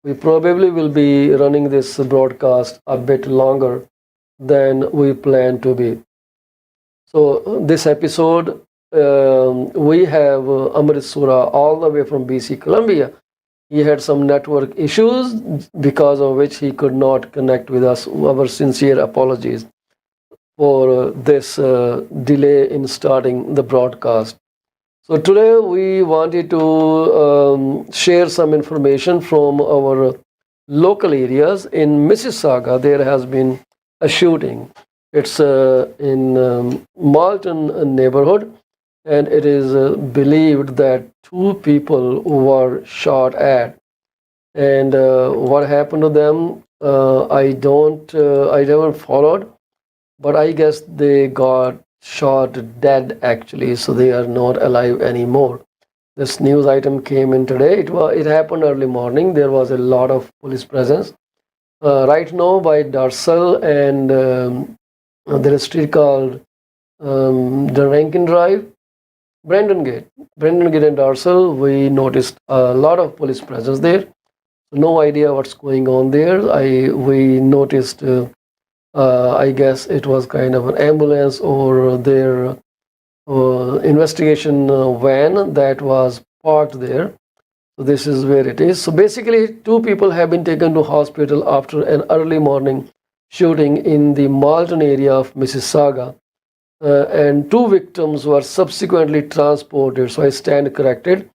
we probably will be running this broadcast a bit longer than we plan to be. So this episode, we have Amrit Sura all the way from BC, Columbia. He had some network issues because of which he could not connect with us. Our sincere apologies for this delay in starting the broadcast. So today we wanted to share some information from our local areas. In Mississauga, there has been a shooting. It's in Malton neighborhood, and it is believed that 2 people were shot at. And what happened to them, I never followed, but I guess they got shot dead actually, so they are not alive anymore. This news item came in today. It happened early morning. There was a lot of police presence. Right now by Darsal and there is a street called the Rankin Drive, Brandon Gate and Darsal, we noticed a lot of police presence there. No idea what's going on there. We noticed, I guess it was kind of an ambulance or their investigation van that was parked there. So this is where it is. So basically 2 people have been taken to hospital after an early morning shooting in the Malton area of Mississauga. And 2 victims were subsequently transported. So I stand corrected.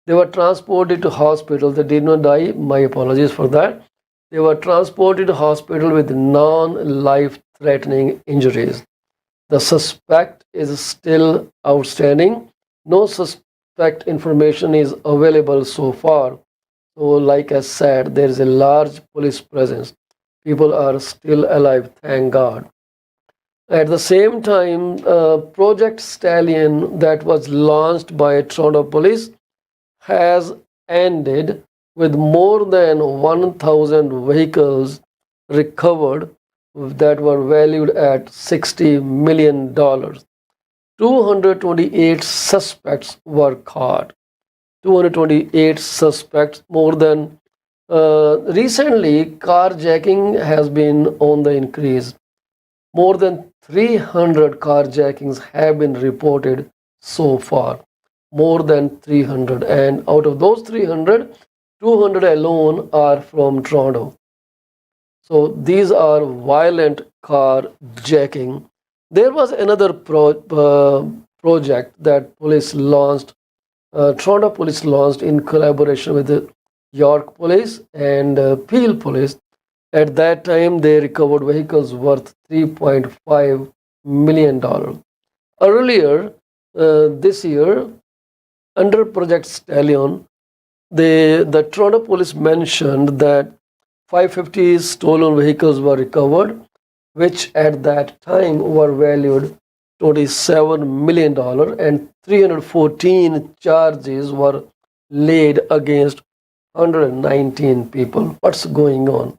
They were transported to hospital. They did not die. My apologies for that. They were transported to hospital with non-life-threatening injuries. The suspect is still outstanding. No suspect information is available so far. So like I said, there is a large police presence. People are still alive, thank God. At the same time, Project Stallion that was launched by Toronto Police has ended with more than 1,000 vehicles recovered that were valued at $60 million. 228 suspects were caught. 228 suspects, more than recently, carjacking has been on the increase. More than 300 carjackings have been reported so far. More than 300. And out of those 300, 200 alone are from Toronto. So these are violent carjacking. There was another project that police launched, Toronto Police launched in collaboration with the York Police and Peel Police. At that time, they recovered vehicles worth $3.5 million. Earlier this year, under Project Stallion, the Toronto Police mentioned that 550 stolen vehicles were recovered, which at that time were valued $27 million, and 314 charges were laid against 119 people. What's going on?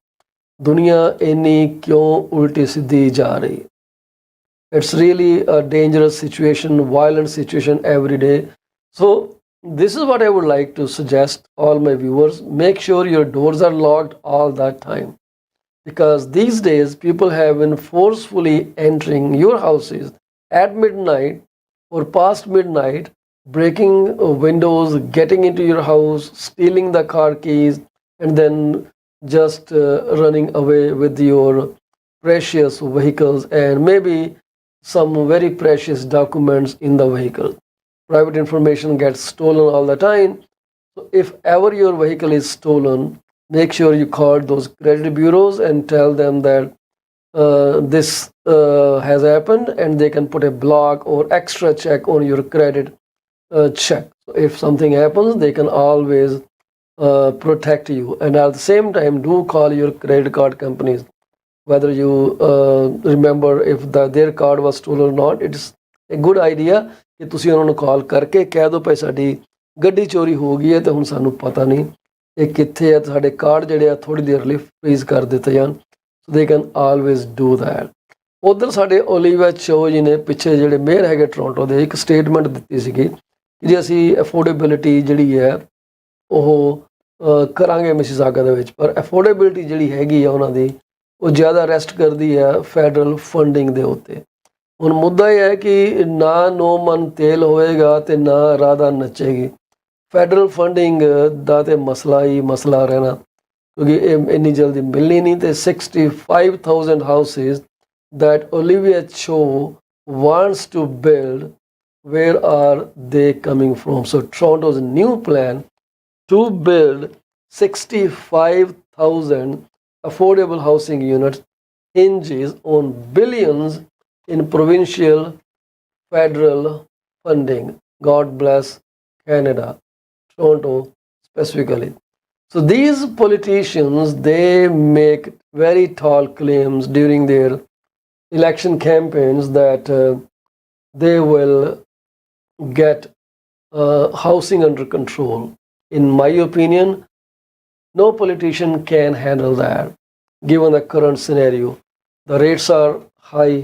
दुनिया इन्नी क्यों उल्टी सीधी जा रही? It's really a dangerous situation, violent situation every day. So this is what I would like to suggest all my viewers. Make sure your doors are locked all that time, because these days people have been forcefully entering your houses at midnight or past midnight, breaking windows, getting into your house, stealing the car keys, and then just running away with your precious vehicles and maybe some very precious documents in the vehicle. Private information gets stolen all the time. So if ever your vehicle is stolen, make sure you call those credit bureaus and tell them that this has happened, and they can put a block or extra check on your credit check. So if something happens, they can always protect you. And at the same time, do call your credit card companies, whether you remember if their card was stolen or not. It's a good idea कि ਤੁਸੀਂ ਉਹਨਾਂ ਨੂੰ ਕਾਲ ਕਰਕੇ ਕਹਿ ਦਿਓ ਭਾਈ ਸਾਡੀ ਗੱਡੀ ਚੋਰੀ ਹੋ ਗਈ ਹੈ ਤੇ ਹੁਣ ਸਾਨੂੰ ਪਤਾ ਨਹੀਂ ਇਹ ਕਿੱਥੇ ਹੈ, ਸਾਡੇ ਕਾਰਡ ਜਿਹੜੇ ਆ ਥੋੜੀ ਦੇਰ ਲਈ ਫ੍ਰੀਜ਼ ਕਰ ਦਿੱਤੇ ਜਾਣ. ਸੋ they can always do that. ਉਧਰ ਸਾਡੇ ਓਲੀਵਾ ਚੋ ਜੀ ਨੇ ਪਿੱਛੇ ਜਿਹੜੇ ਮੇਅਰ ਹੈਗੇ ਟੋਰਾਂਟੋ ਦੇ ਇੱਕ ਸਟੇਟਮੈਂਟ ਦਿੱਤੀ ਸੀਗੀ ਕਿ ਜੇ ਅਸੀਂ ਅਫੋਰਡੇਬਿਲਿਟੀ ਜਿਹੜੀ ਹੈ ਉਹ ਕਰਾਂਗੇ ਮਿਸੀਸਾਗਾ ਦੇ ਵਿੱਚ, ਪਰ ਅਫੋਰਡੇਬਿਲਟੀ ਜਿਹੜੀ ਹੈਗੀ ਆ ਉਹਨਾਂ ਦੀ ਉਹ ਜ਼ਿਆਦਾ ਰੈਸਟ ਕਰਦੀ ਹੈ ਫੈਡਰਲ ਫੰਡਿੰਗ ਦੇ ਉੱਤੇ। ਹੁਣ ਮੁੱਦਾ ਇਹ ਹੈ ਕਿ ਨਾ 9 ਮਨ ਤੇਲ ਹੋਏਗਾ ਤੇ ਨਾ ਰਾਧਾ ਨੱਚੇਗੀ। ਫੈਡਰਲ ਫੰਡਿੰਗ ਦਾ ਤੇ ਮਸਲਾ ਹੀ ਮਸਲਾ ਰਹਿਣਾ, ਕਿਉਂਕਿ ਇਹ ਇੰਨੀ ਜਲਦੀ ਮਿਲਣੀ ਨਹੀਂ। ਤੇ 65,000 houses that Olivia Cho wants to build, where are they coming from? So Toronto's new plan to build 65,000 affordable housing units hinges on billions in provincial federal funding. God bless Canada, Toronto specifically. So these politicians, they make very tall claims during their election campaigns that they will get housing under control. In my opinion, no politician can handle that given the current scenario. The rates are high.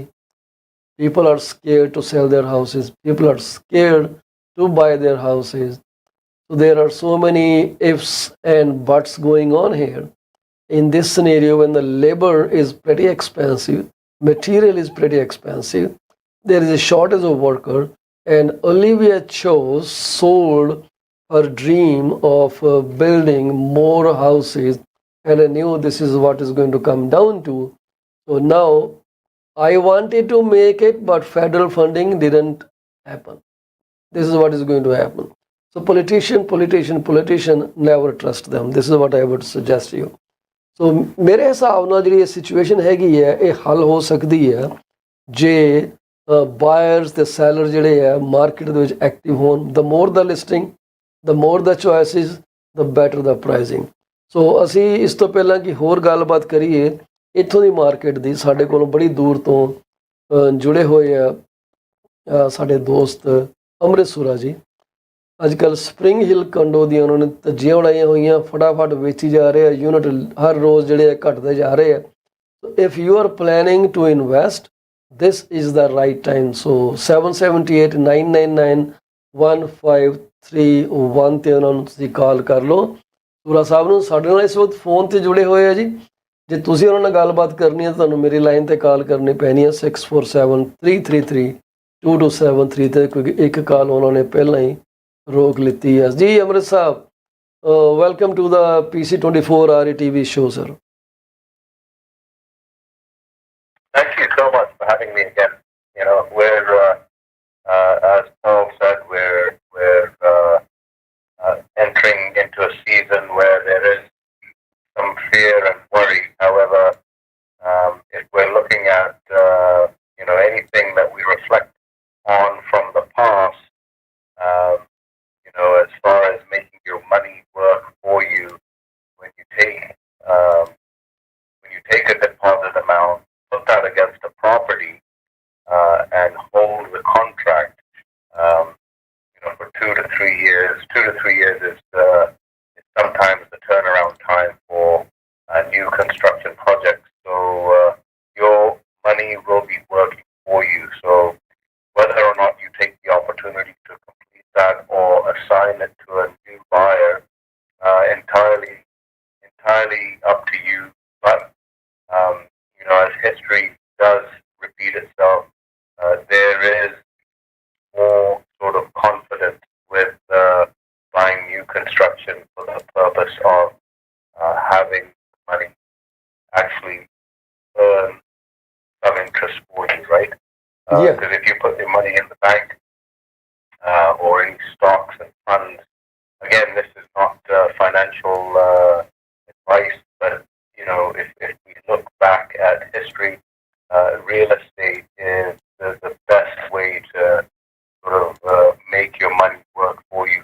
People are scared to sell their houses. People are scared to buy their houses. So there are so many ifs and buts going on here. In this scenario, when the labor is pretty expensive, material is pretty expensive, there is a shortage of worker, and Olivia Cho sold her dream of building more houses, and I knew this is what is going to come down to. So now I wanted to make it, but federal funding didn't happen. This is what is going to happen. So politician, never trust them. This is what I would suggest you. ਸੋ ਮੇਰੇ ਹਿਸਾਬ ਨਾਲ ਜਿਹੜੀ ਇਹ situation ਹੈਗੀ ਹੈ ਇਹ ਹੱਲ ਹੋ ਸਕਦੀ ਹੈ ਜੇ ਬਾਇਰਸ ਤੇ ਸੈਲਰ ਜਿਹੜੇ ਹੈ ਮਾਰਕੀਟ ਦੇ ਵਿੱਚ ਐਕਟਿਵ ਹੋਣ। ਦ ਮੋਰ ਦਾ ਲਿਸਟਿੰਗ, ਦ ਮੋਰ ਦਾ ਚੋਇਸਿਸ, ਦ ਬੈਟਰ ਦਾ ਪ੍ਰਾਈਸਿੰਗ। ਸੋ ਅਸੀਂ ਇਸ ਤੋਂ ਪਹਿਲਾਂ ਕਿ ਹੋਰ ਗੱਲਬਾਤ ਕਰੀਏ ਇੱਥੋਂ ਦੀ ਮਾਰਕੀਟ ਦੀ, ਸਾਡੇ ਕੋਲੋਂ ਬੜੀ ਦੂਰ ਤੋਂ ਜੁੜੇ ਹੋਏ ਆ ਸਾਡੇ ਦੋਸਤ ਅੰਮ੍ਰਿਤ ਸੂਰਾ ਜੀ। ਅੱਜ ਕੱਲ੍ਹ ਸਪਰਿੰਗ ਹਿੱਲ ਕੰਡੋ ਦੀਆਂ ਉਹਨਾਂ ਨੇ ਧੱਜੀਆਂ ਉਡਾਈਆਂ ਹੋਈਆਂ, ਫਟਾਫਟ ਵੇਚੀ ਜਾ ਰਹੇ ਆ, ਯੂਨਿਟ ਹਰ ਰੋਜ਼ ਜਿਹੜੇ ਆ ਘਟਦੇ ਜਾ ਰਹੇ ਆ। If you are planning to invest, this is the right time. So 7789991531 ਤੇ ਉਹਨਾਂ ਨੂੰ ਤੁਸੀਂ ਕਾਲ ਕਰ ਲਓ। ਸੂਰਾ ਸਾਹਿਬ ਨੂੰ ਸਾਡੇ ਨਾਲ ਇਸ ਵਕਤ ਫੋਨ ਤੇ ਜੁੜੇ ਹੋਏ ਆ ਜੀ। ਜੇ ਤੁਸੀਂ ਉਹਨਾਂ ਨਾਲ ਗੱਲਬਾਤ ਕਰਨੀ ਹੈ ਤੁਹਾਨੂੰ ਮੇਰੀ ਲਾਈਨ ਤੇ ਕਾਲ ਕਰਨੀ ਪੈਣੀ ਹੈ 6473332273 ਤੇ, ਕਿਉਂਕਿ ਇੱਕ ਕਾਲ ਉਹਨਾਂ ਨੇ ਪਹਿਲਾਂ ਹੀ ਰੋਕ ਲਿੱਤੀ ਹੈ ਜੀ। Amrit Sahib, welcome to the PC24 RETV show, sir. Thank you so much for having me again. You know, we're as Paul said, we're entering into a season where there is some fear and worry. However, if we're looking at anything that we reflect on from the past, as far as making your money work for you, when you take a deposit amount, put that against a property, and hold the contract, for 2 to 3 years. 2 to 3 years is sometimes the turnaround time for new construction projects. So your money will be working for you. So whether or not you take the opportunity to complete that or assign it to a new buyer, entirely up to you. But as history does repeat itself, there is more sort of confidence with buying new construction for the purpose of having money actually earn some interest for you, right? Because if you put your money in the bank or any stocks and funds, again, this is not financial advice, but if we look back at history, real estate is the best way to sort of make your money work for you.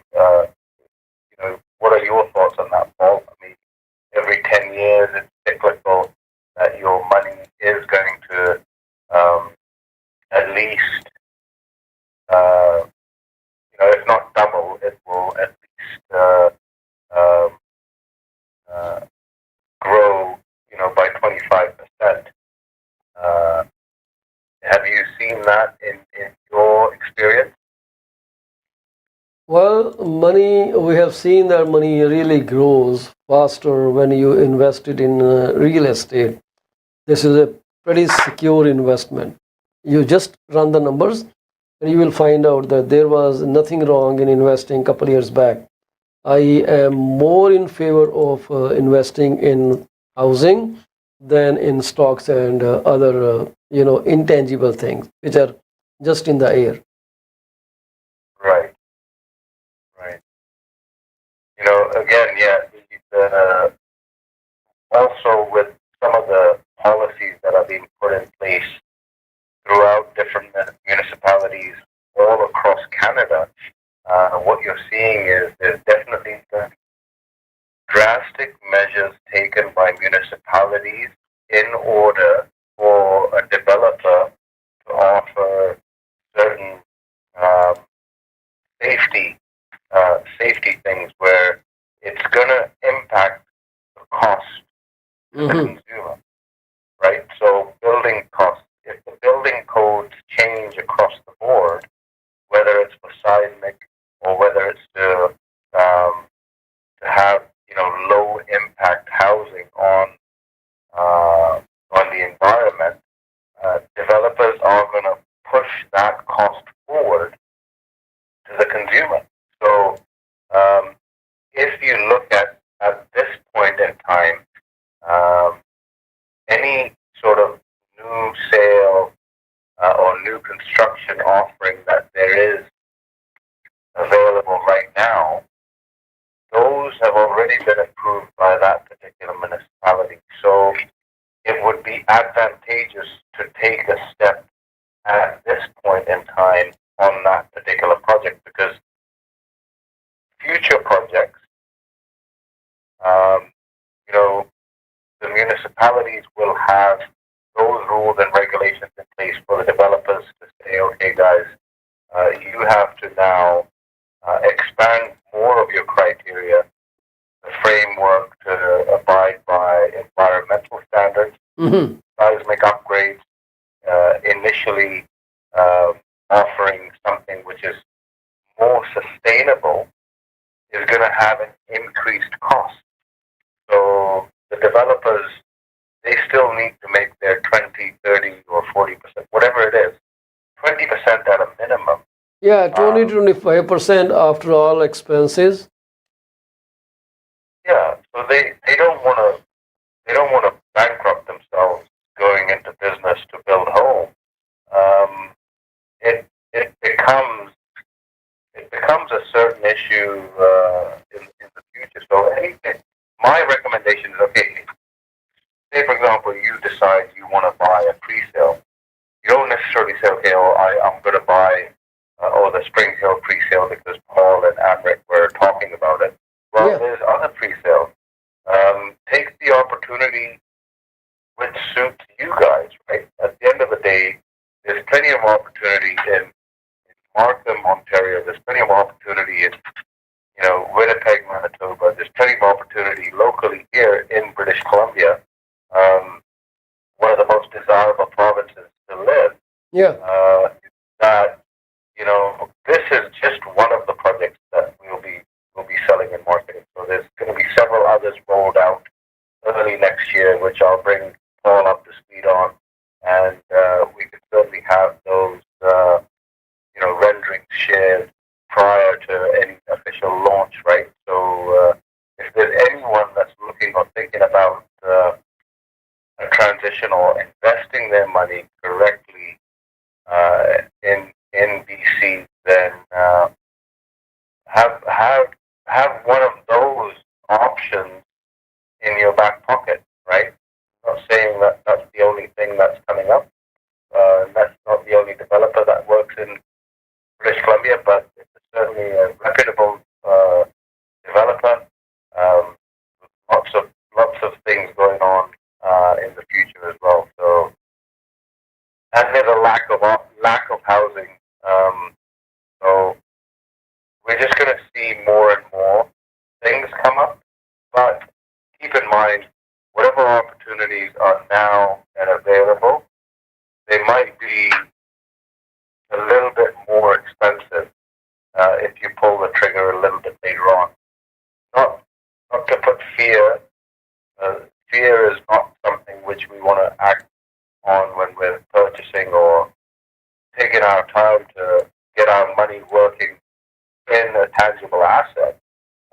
What are your thoughts on that, Paul? I mean, every 10 years it's cyclical that your money is going to at least, if not double, it will at least grow, by 25%. Have you seen that in your experience? Well, money, we have seen that money really grows faster when you invest it in real estate. This is a pretty secure investment. You just run the numbers and you will find out that there was nothing wrong in investing a couple years back. I am more in favor of investing in housing than in stocks and other, intangible things which are just in the air. Right, right. Again, yeah, also with some of the policies that are being put in place throughout different municipalities all across Canada, what you're seeing is there's definitely drastic measures taken by municipalities in order for a developer to offer certain um, safety safety things where it's going to impact the cost to the Hmm. consumer, right? So building costs, if the building codes change across the board, whether it's for seismic or whether it's to have low impact housing on the environment, developers are going to push that cost forward to the consumer. So um, if you look at this point in time, um, any sort of new sale or new construction offering that there is available right now, those have already been approved by that particular municipality. So it would be advantageous to take a step at this point in time on that particular project because future projects, um, you know, the municipalities will have those rules and regulations in place for the developers to say, okay, guys, you have to now expand more of your criteria, the framework to abide by environmental standards, Hmm. seismic upgrades, initially uh, offering something which is more sustainable is going to have an increased cost. So the developers, they still need to make their 20, 30, or 40%, whatever it is, 20% at a minimum. Yeah, 20 Um, to 25% after all expenses. yeah, so they don't want to bankrupt themselves going into business to build homes. Um, it it becomes it becomes a certain issue in the future. So anything, my recommendation is okay. Say for example, you decide you want to buy a pre-sale. You don't necessarily say, okay, well, I'm going to buy the Spring Hill pre-sale because Paul and Amrit were talking about it. Well, Yeah. there's other pre-sales. Take the opportunity which suits you guys, right? At the end of the day, there's plenty of opportunity in Markham, Ontario. There's plenty of opportunity in Winnipeg, Manitoba. There's plenty of opportunity locally here in British Columbia, um, one of the most desirable provinces to live. Yeah. That this is just one of the projects that we'll be selling and marketing. So there's going to be several others rolled out early next year, which I'll bring Paul up to speed on, and we could certainly have those renderings shared prior to any official launch, right? So if there's anyone that's looking or thinking about a transition or investing their money correctly in BC, then have have have one of those options in your back pocket, right? Not saying that that's the only thing that's coming up. That's not the only developer that works in British Columbia, but it's certainly a reputable developer. Um, lots of things going on in the future as well. So, and there's a lack of housing. Um, so we're just going to see more and more things come up. But keep in mind, whatever opportunities are now and available, they might be a little bit more expensive if you pull the trigger a little bit later on. Not to put fear. Fear is not something which we want to act on when we're purchasing or taking our time to get our money working in a tangible asset.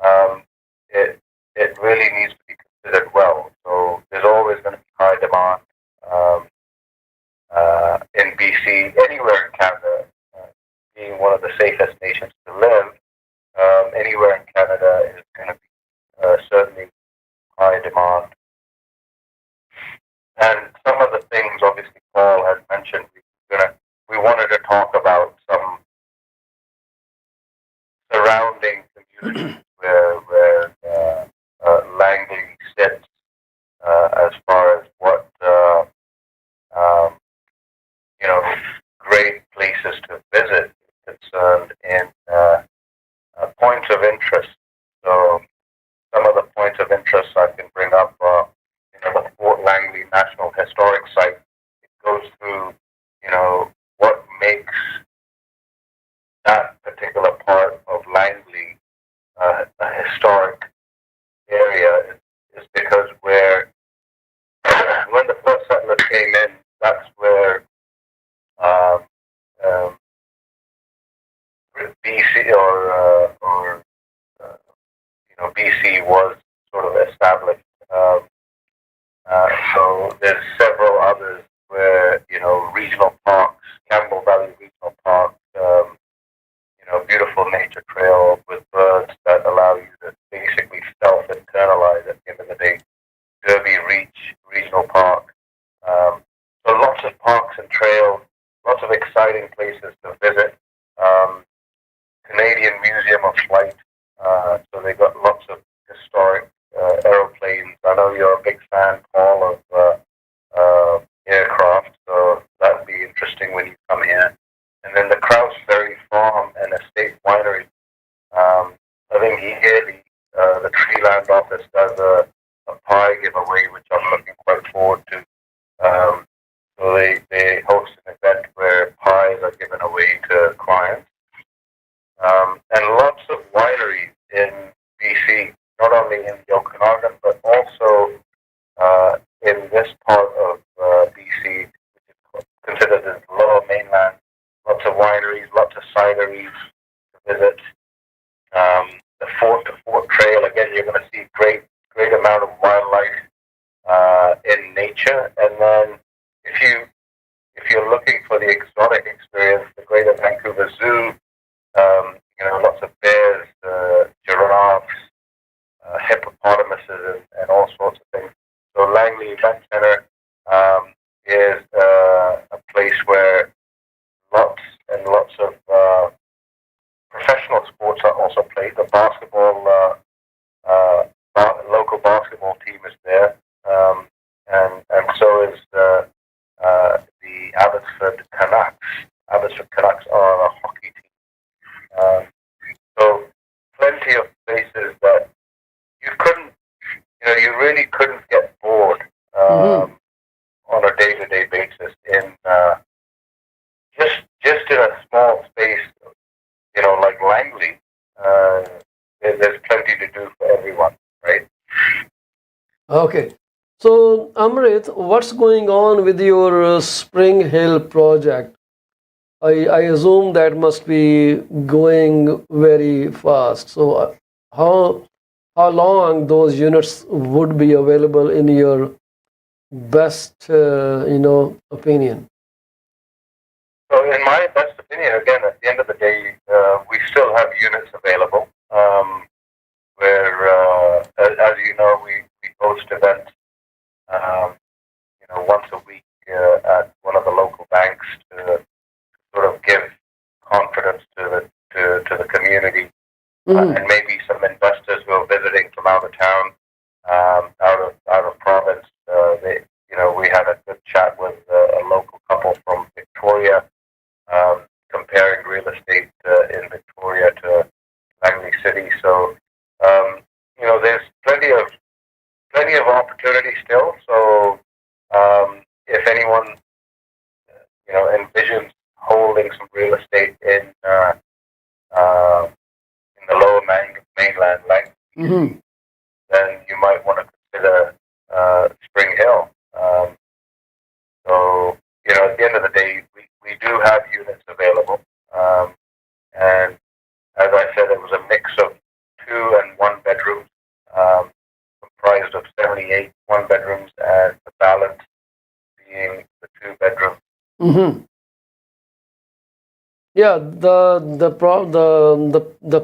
Um, it really needs to be considered well. So there's always going to be high demand in BC, anywhere in Canada, being one of the safest nations to live. Anywhere in Canada is going to be certainly high demand. And some of the things, obviously, Paul has mentioned, we wanted to talk about some surrounding communities where Langley sits as far as what um, great places to visit is concerned in points of interest. So some of the points of interest I can bring up are, the Fort Langley National Historic Site. It goes through, what makes that particular part of Langley a historic area is because where when the first settlers came in, that's where um, um, BC BC was sort of established. So there's several others where regional parks, Campbell Valley Regional Park, beautiful nature trail with birds that allow you to basically self-internalize at the end of the day. Derby Reach Regional Park. So lots of parks and trails, lots of exciting places to visit. Canadian Museum of Flight. So they got lots of historic aeroplanes. I know you're a big fan, Paul, of aircraft, so that would be interesting when you come here. And then the Kraus Ferry Farm and Estate Winery. I think yearly the Treeland office does a pie giveaway, which I'm looking quite forward to. So they host an event where pies are given away to clients. And lots of wineries in BC, not only in the Okanagan, but also in this part of BC, which is considered as lower mainland. Lots of wineries, lots of cideries to visit. The Fort to Fort Trail, again, you're going to see great amount of wildlife in nature. And then if you're looking for the exotic experience, the Greater Vancouver Zoo, lots of bears, giraffes, hippopotamuses, and all sorts of things. So Langley Event Center is a place where lots and lots of professional sports are also played. The local basketball team is there, and so is the Abbotsford Canucks. Abbotsford Canucks are a hockey team. So plenty of places that you really couldn't get bored on a day-to-day basis in just in a small space, like Langley. There's plenty to do for everyone, right? Okay. So, Amrit, what's going on with your Spring Hill project? I assume that must be going very fast. So, how long those units would be available in your best, opinion? So, in my best opinion, again, at the end of the day, we still have units available. Where, as you know, we host events, once a week at one of the local banks to sort of give confidence to the community, and maybe some investors who are visiting from out of town, out of province. We had a good chat with a local couple from Victoria, comparing real estate in Victoria to Langley City. So there's plenty of opportunity still. So if anyone envisions holding some real estate in in the lower mainland language, Mm-hmm. then you might want to consider Spring Hill. So, at the end of the day, we do have units available. And as I said, it was a mix of 2 and 1 bedrooms, comprised of 78 1 bedrooms and the balance being the 2 bedrooms. Mm-hmm. Yeah, the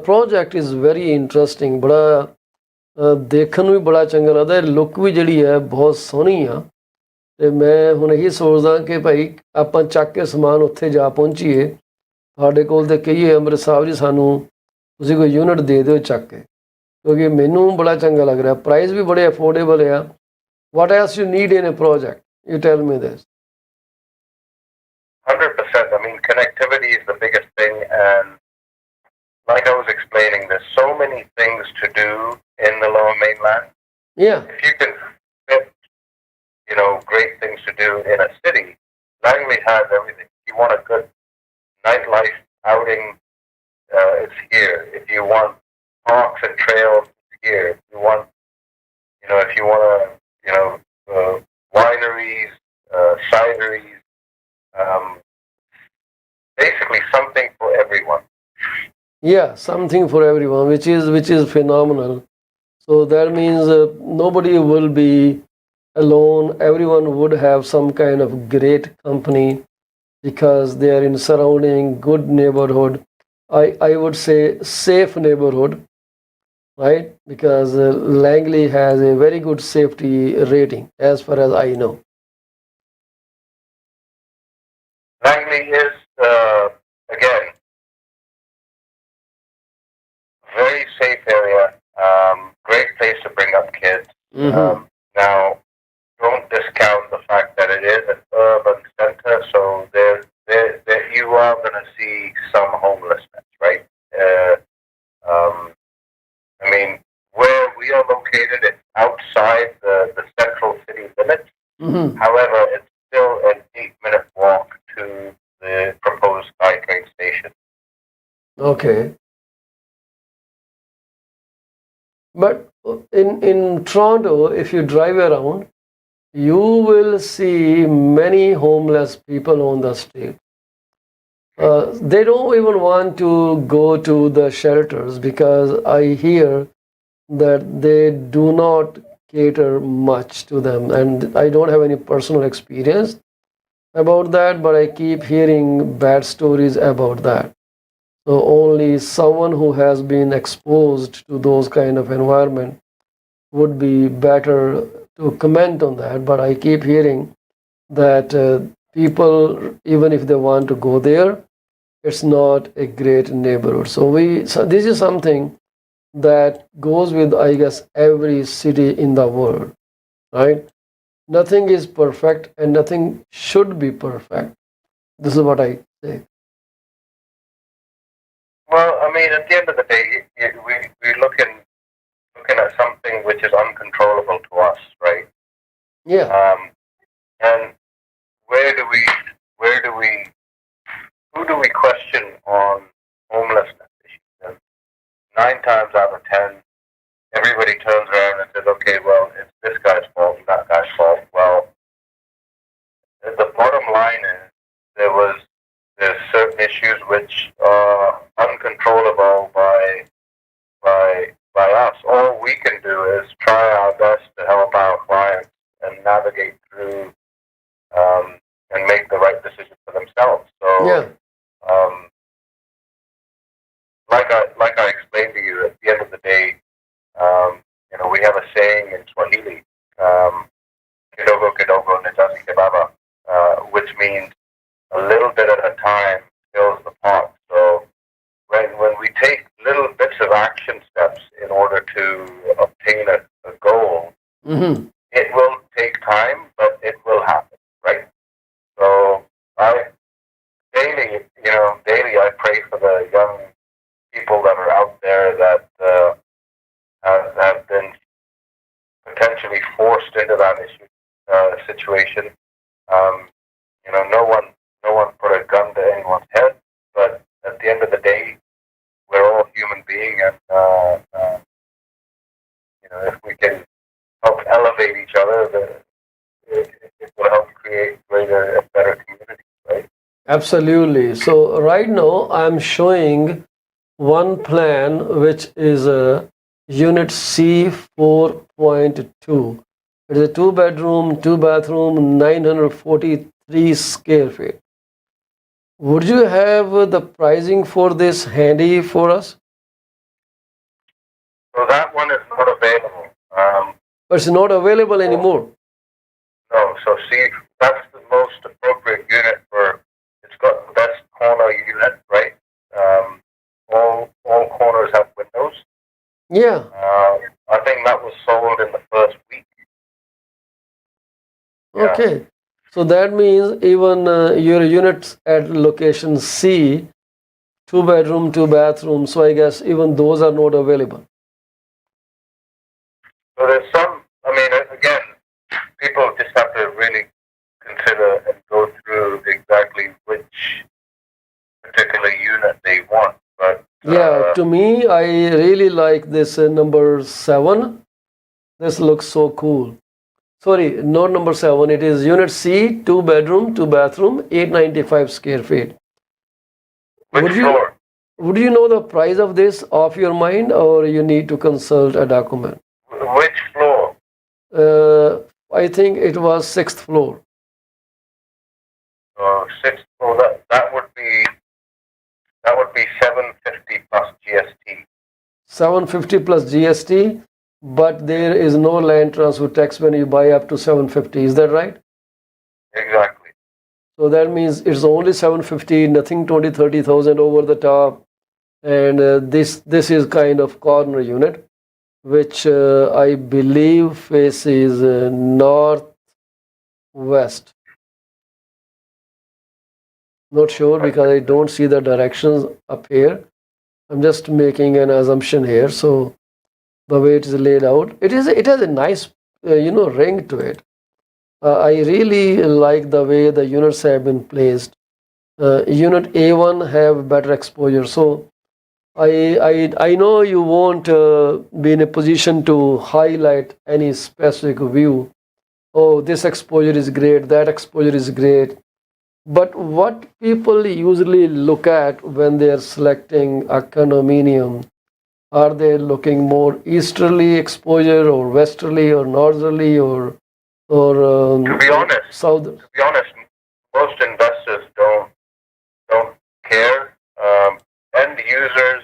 project is very interesting. ਬੜਾ ਦੇਖਣ ਨੂੰ ਵੀ ਬੜਾ ਚੰਗਾ ਲੱਗਦਾ, look ਵੀ ਜਿਹੜੀ ਹੈ ਬਹੁਤ ਸੋਹਣੀ ਆ। ਤੇ ਮੈਂ ਹੁਣ ਇਹੀ ਸੋਚਦਾ ਕਿ ਭਾਈ ਆਪਾਂ ਚੱਕ ਕੇ ਸਮਾਨ ਉੱਥੇ ਜਾ ਪਹੁੰਚੀਏ, ਤੁਹਾਡੇ ਕੋਲ ਤੇ ਕਹੀਏ ਅੰਮ੍ਰਿਤ ਸਾਹਿਬ ਜੀ ਸਾਨੂੰ ਤੁਸੀਂ ਕੋਈ ਯੂਨਿਟ ਦੇ ਦਿਓ ਚੱਕ ਕੇ, ਕਿਉਂਕਿ ਮੈਨੂੰ ਬੜਾ ਚੰਗਾ ਲੱਗ ਰਿਹਾ, ਪ੍ਰਾਈਸ ਵੀ ਬੜੇ ਅਫੋਰਡੇਬਲ ਆ। What else you need in a project, you tell me this. 100%. I mean, connectivity is the biggest thing, and like I was explaining, there's so many things to do in the lower mainland. Yeah. If you can fit, great things to do in a city, Langley has everything. If you want a good nightlife outing, it's here. If you want parks and trails, it's here. If you want, if you want wineries, cideries, basically something for everyone. Yeah, something for everyone, which is phenomenal. So that means nobody will be alone. Everyone would have some kind of great company because they are in surrounding good neighborhood. I would say safe neighborhood, right? Because Langley has a very good safety rating as far as I know. Langley is, again, very safe area, great place to bring up kids. Mm-hmm. Now, don't discount the fact that it is an urban center, so there you are going to see some homelessness, right? I mean, where we are located, it's outside the central city limits. Mm-hmm. However, it's still an 8-minute walk to the proposed SkyTrain station. Okay. But in Toronto, if you drive around, you will see many homeless people on the street. They don't even want to go to the shelters because I hear that they do not cater much to them, and I don't have any personal experience about that, but I keep hearing bad stories about that. So only someone who has been exposed to those kind of environment would be better to comment on that. But I keep hearing that people, even if they want to go there, it's not a great neighborhood. So this is something that goes with, I guess, every city in the world, right? Nothing is perfect and nothing should be perfect. This is what I say. Well, I mean, at the end of the day, we're looking at something which is uncontrollable to us, right? Yeah. And who do we question on homelessness issues? And 9 times out of 10, everybody turns around and says, okay, well, it's this guy's fault, that guy's fault. Well, the bottom line is there's certain issues which are uncontrollable by us. All we can do is try our best to help our clients and navigate through and make the right decision for themselves. So, Yeah. like I explained to you, at the end of the day, we have a saying in Swahili, kidogo kidogo nitasi kebaba, which means a little bit at a time fills the pot. So when we take little bits of action steps in order to obtain a goal, Mm-hmm. it will take time, but it will happen, right? So daily I pray for the young people that are out there that have been potentially forced into that situation. No one put a gun to anyone's head, but at the end of the day, we're all human beings, and if we can help elevate each other, then it will help create greater and better communities, right? Absolutely. So right now I'm showing one plan which is a unit C 4.2. It is a two bedroom, two bathroom, 943 square feet. Would you have the pricing for this handy for us? So that one is not available. But it's not available anymore. No, so see, that's the most appropriate unit for. It's got the best corner unit, right? All corners have windows. Yeah. I think that was sold in the first week. Yeah. Okay. So that means even your units at location C, two bedroom, two bathroom. So I guess even those are not available. So there's some. I mean, again, people just have to really consider and go through exactly which particular unit they want. But Yeah, to me, I really like this number 7. This looks so cool. Sorry, not number 7. It is unit C, two bedroom, two bathroom, 895 square feet. which floor? Would you know the price of this off your mind, or you need to consult a document? Which floor? I think it was 6th floor. Sixth floor. That would be 750 plus GST. 750 plus GST, but there is no land transfer tax when you buy up to 750. Is that right? Exactly. So that means it's only 750, nothing 20, 30,000 over the top. And this is kind of corner unit, which I believe faces northwest. Not sure because I don't see the directions up here. I'm just making an assumption here. So the way it is laid out, it has a nice ring to it. I really like the way the units have been placed. Unit A1 have better exposure. So I know you won't be in a position to highlight any specific view. Oh, this exposure is great, that exposure is great. But what people usually look at when they are selecting a condominium, are they looking more easterly exposure or westerly or northerly or To be honest, southern? most investors don't care. End users,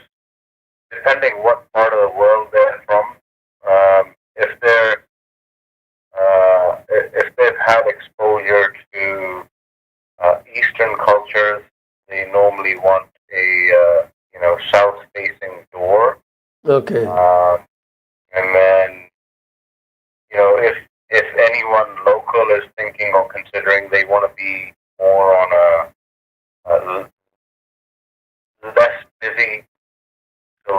depending what part of the world they're from, if they've had exposure to Eastern cultures, they normally want a south-facing door. Okay. And then if anyone local is thinking or considering they want to be more on a less busy, so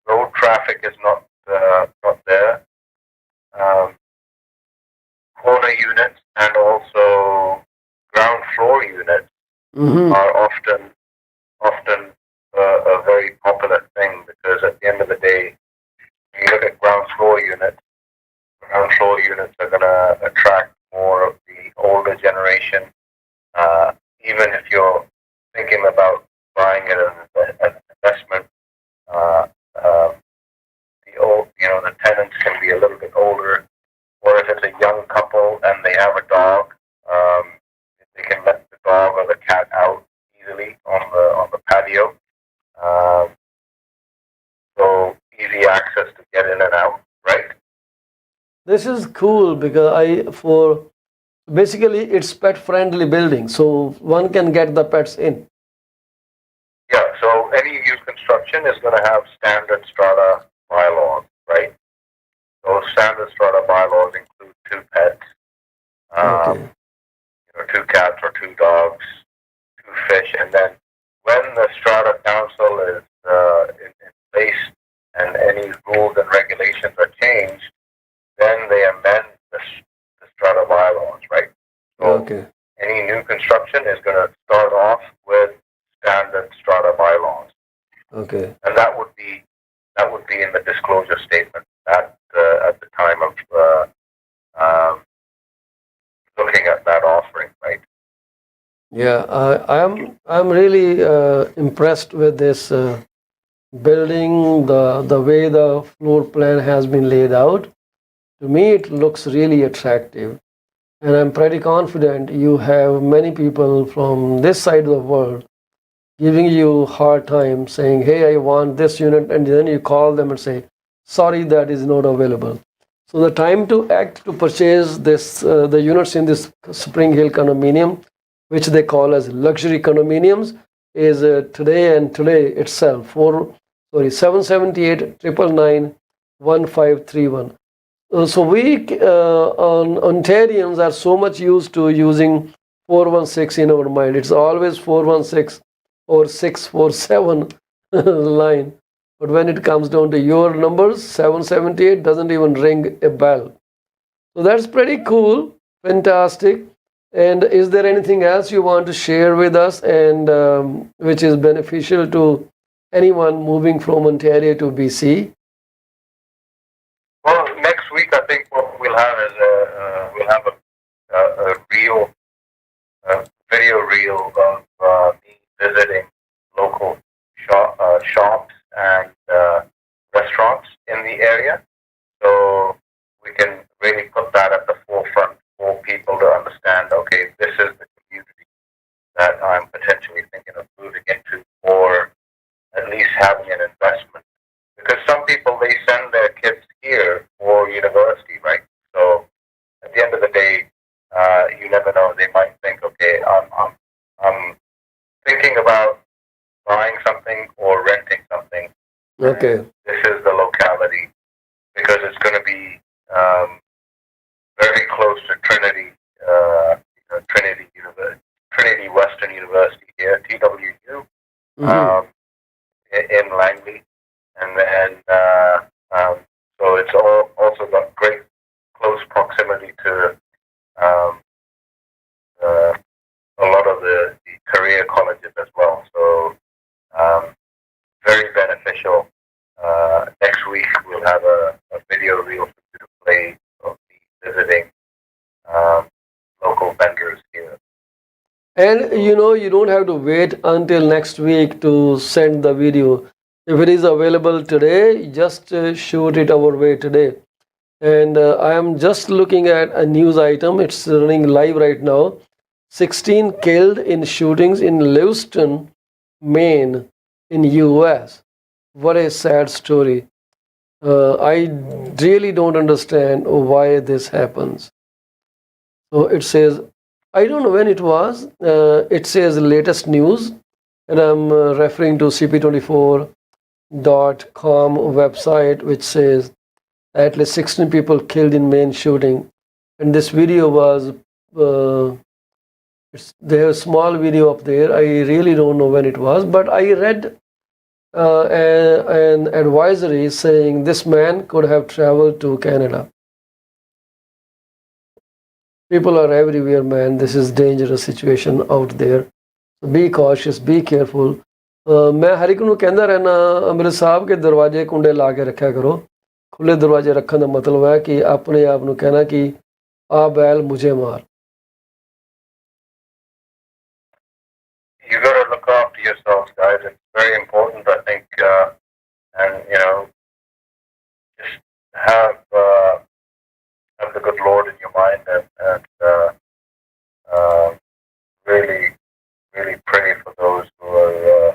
road traffic is not there. Corner units and also ground floor units are often a very popular thing, because at the end of the day, when you look at ground floor units are going to attract more of the older generation. Even if you're thinking about buying it as an investment, the tenants can be a little bit older. Or if it's a young couple and they have a dog, they can let the dog or the cat out easily on the patio. So easy access to get in and out, right? This is cool because basically it's pet friendly building, so one can get the pets in. Yeah, so any new construction is going to have standard strata bylaws, right? Those standard strata bylaws include 2 pets, Okay. 2 cats or 2 dogs, 2 fish, and then when the strata council is in place and any rules and regulations are changed, then they amend the strata bylaws, right? So Okay. any new construction is going to start off with standard strata bylaws. Okay. and that would be in the disclosure statement at the time of um, looking at that offering, right? Yeah, I'm really impressed with this building. The way the floor plan has been laid out. To me, it looks really attractive, and I'm pretty confident you have many people from this side of the world giving you hard time, saying, "Hey, I want this unit," and then you call them and say, "Sorry, that is not available." So the time to act to purchase this the units in this Spring Hill condominium, which they call as luxury condominiums, is today and today itself. 778 999 1531. So we Ontarians are so much used to using 416 in our mind. It's always 416 or 647 line. But when it comes down to your numbers, 778 doesn't even ring a bell. So that's pretty cool, fantastic. And is there anything else you want to share with us, and which is beneficial to anyone moving from Ontario to BC? Well, next week I think what we'll have is we'll have a reel, video reel of me visiting local shops and restaurants in the area. So we can really put that at the forefront for people to understand, okay, this is the community that I'm potentially thinking of moving into, or at least having an investment. Because some people, they send their kids here for university, right? So at the end of the day, you never know. They might think, okay, I'm thinking about buying something or renting something. Okay. This is the locality because it's going to be very close to Trinity, Trinity Western University here, TWU, in Langley, and then so it's also got great close proximity to a lot of the career colleges as well. So very beneficial. Next week we'll have a video reel for you to play of me visiting local vendors here. And you don't have to wait until next week to send the video. If it is available today, just shoot it our way today. And I am just looking at a news item. It's running live right now. 16 killed in shootings in Lewiston, Maine, in US. What a sad story. I really don't understand why this happens. So it says, I don't know when it was. It says latest news, and I'm referring to CP24.com website, which says at least 16 people killed in Maine shooting. And this video was, they have a small video up there. I really don't know when it was, but I read an advisory saying this man could have traveled to Canada. People are everywhere, man. This is dangerous situation out there. So be cautious, be careful. ਮੈਂ ਹਰ ਇੱਕ ਨੂੰ ਕਹਿੰਦਾ ਰਹਿਣਾ ਅੰਮ੍ਰਿਤ ਸਾਹਿਬ ਕੇ ਦਰਵਾਜ਼ੇ ਕੁੰਡੇ ਲਾ ਕੇ ਰੱਖਿਆ ਕਰੋ। ਖੁੱਲੇ ਦਰਵਾਜ਼ੇ ਰੱਖਣ ਦਾ ਮਤਲਬ ਹੈ ਕਿ ਆਪਣੇ ਆਪ ਨੂੰ ਕਹਿਣਾ ਕਿ ਆ ਬੈਲ ਮੁਝੇ ਮਾਰ। You got to look after yourselves, guys. It's very important, I think, and just have the good Lord in your mind, and really, really pray for those who are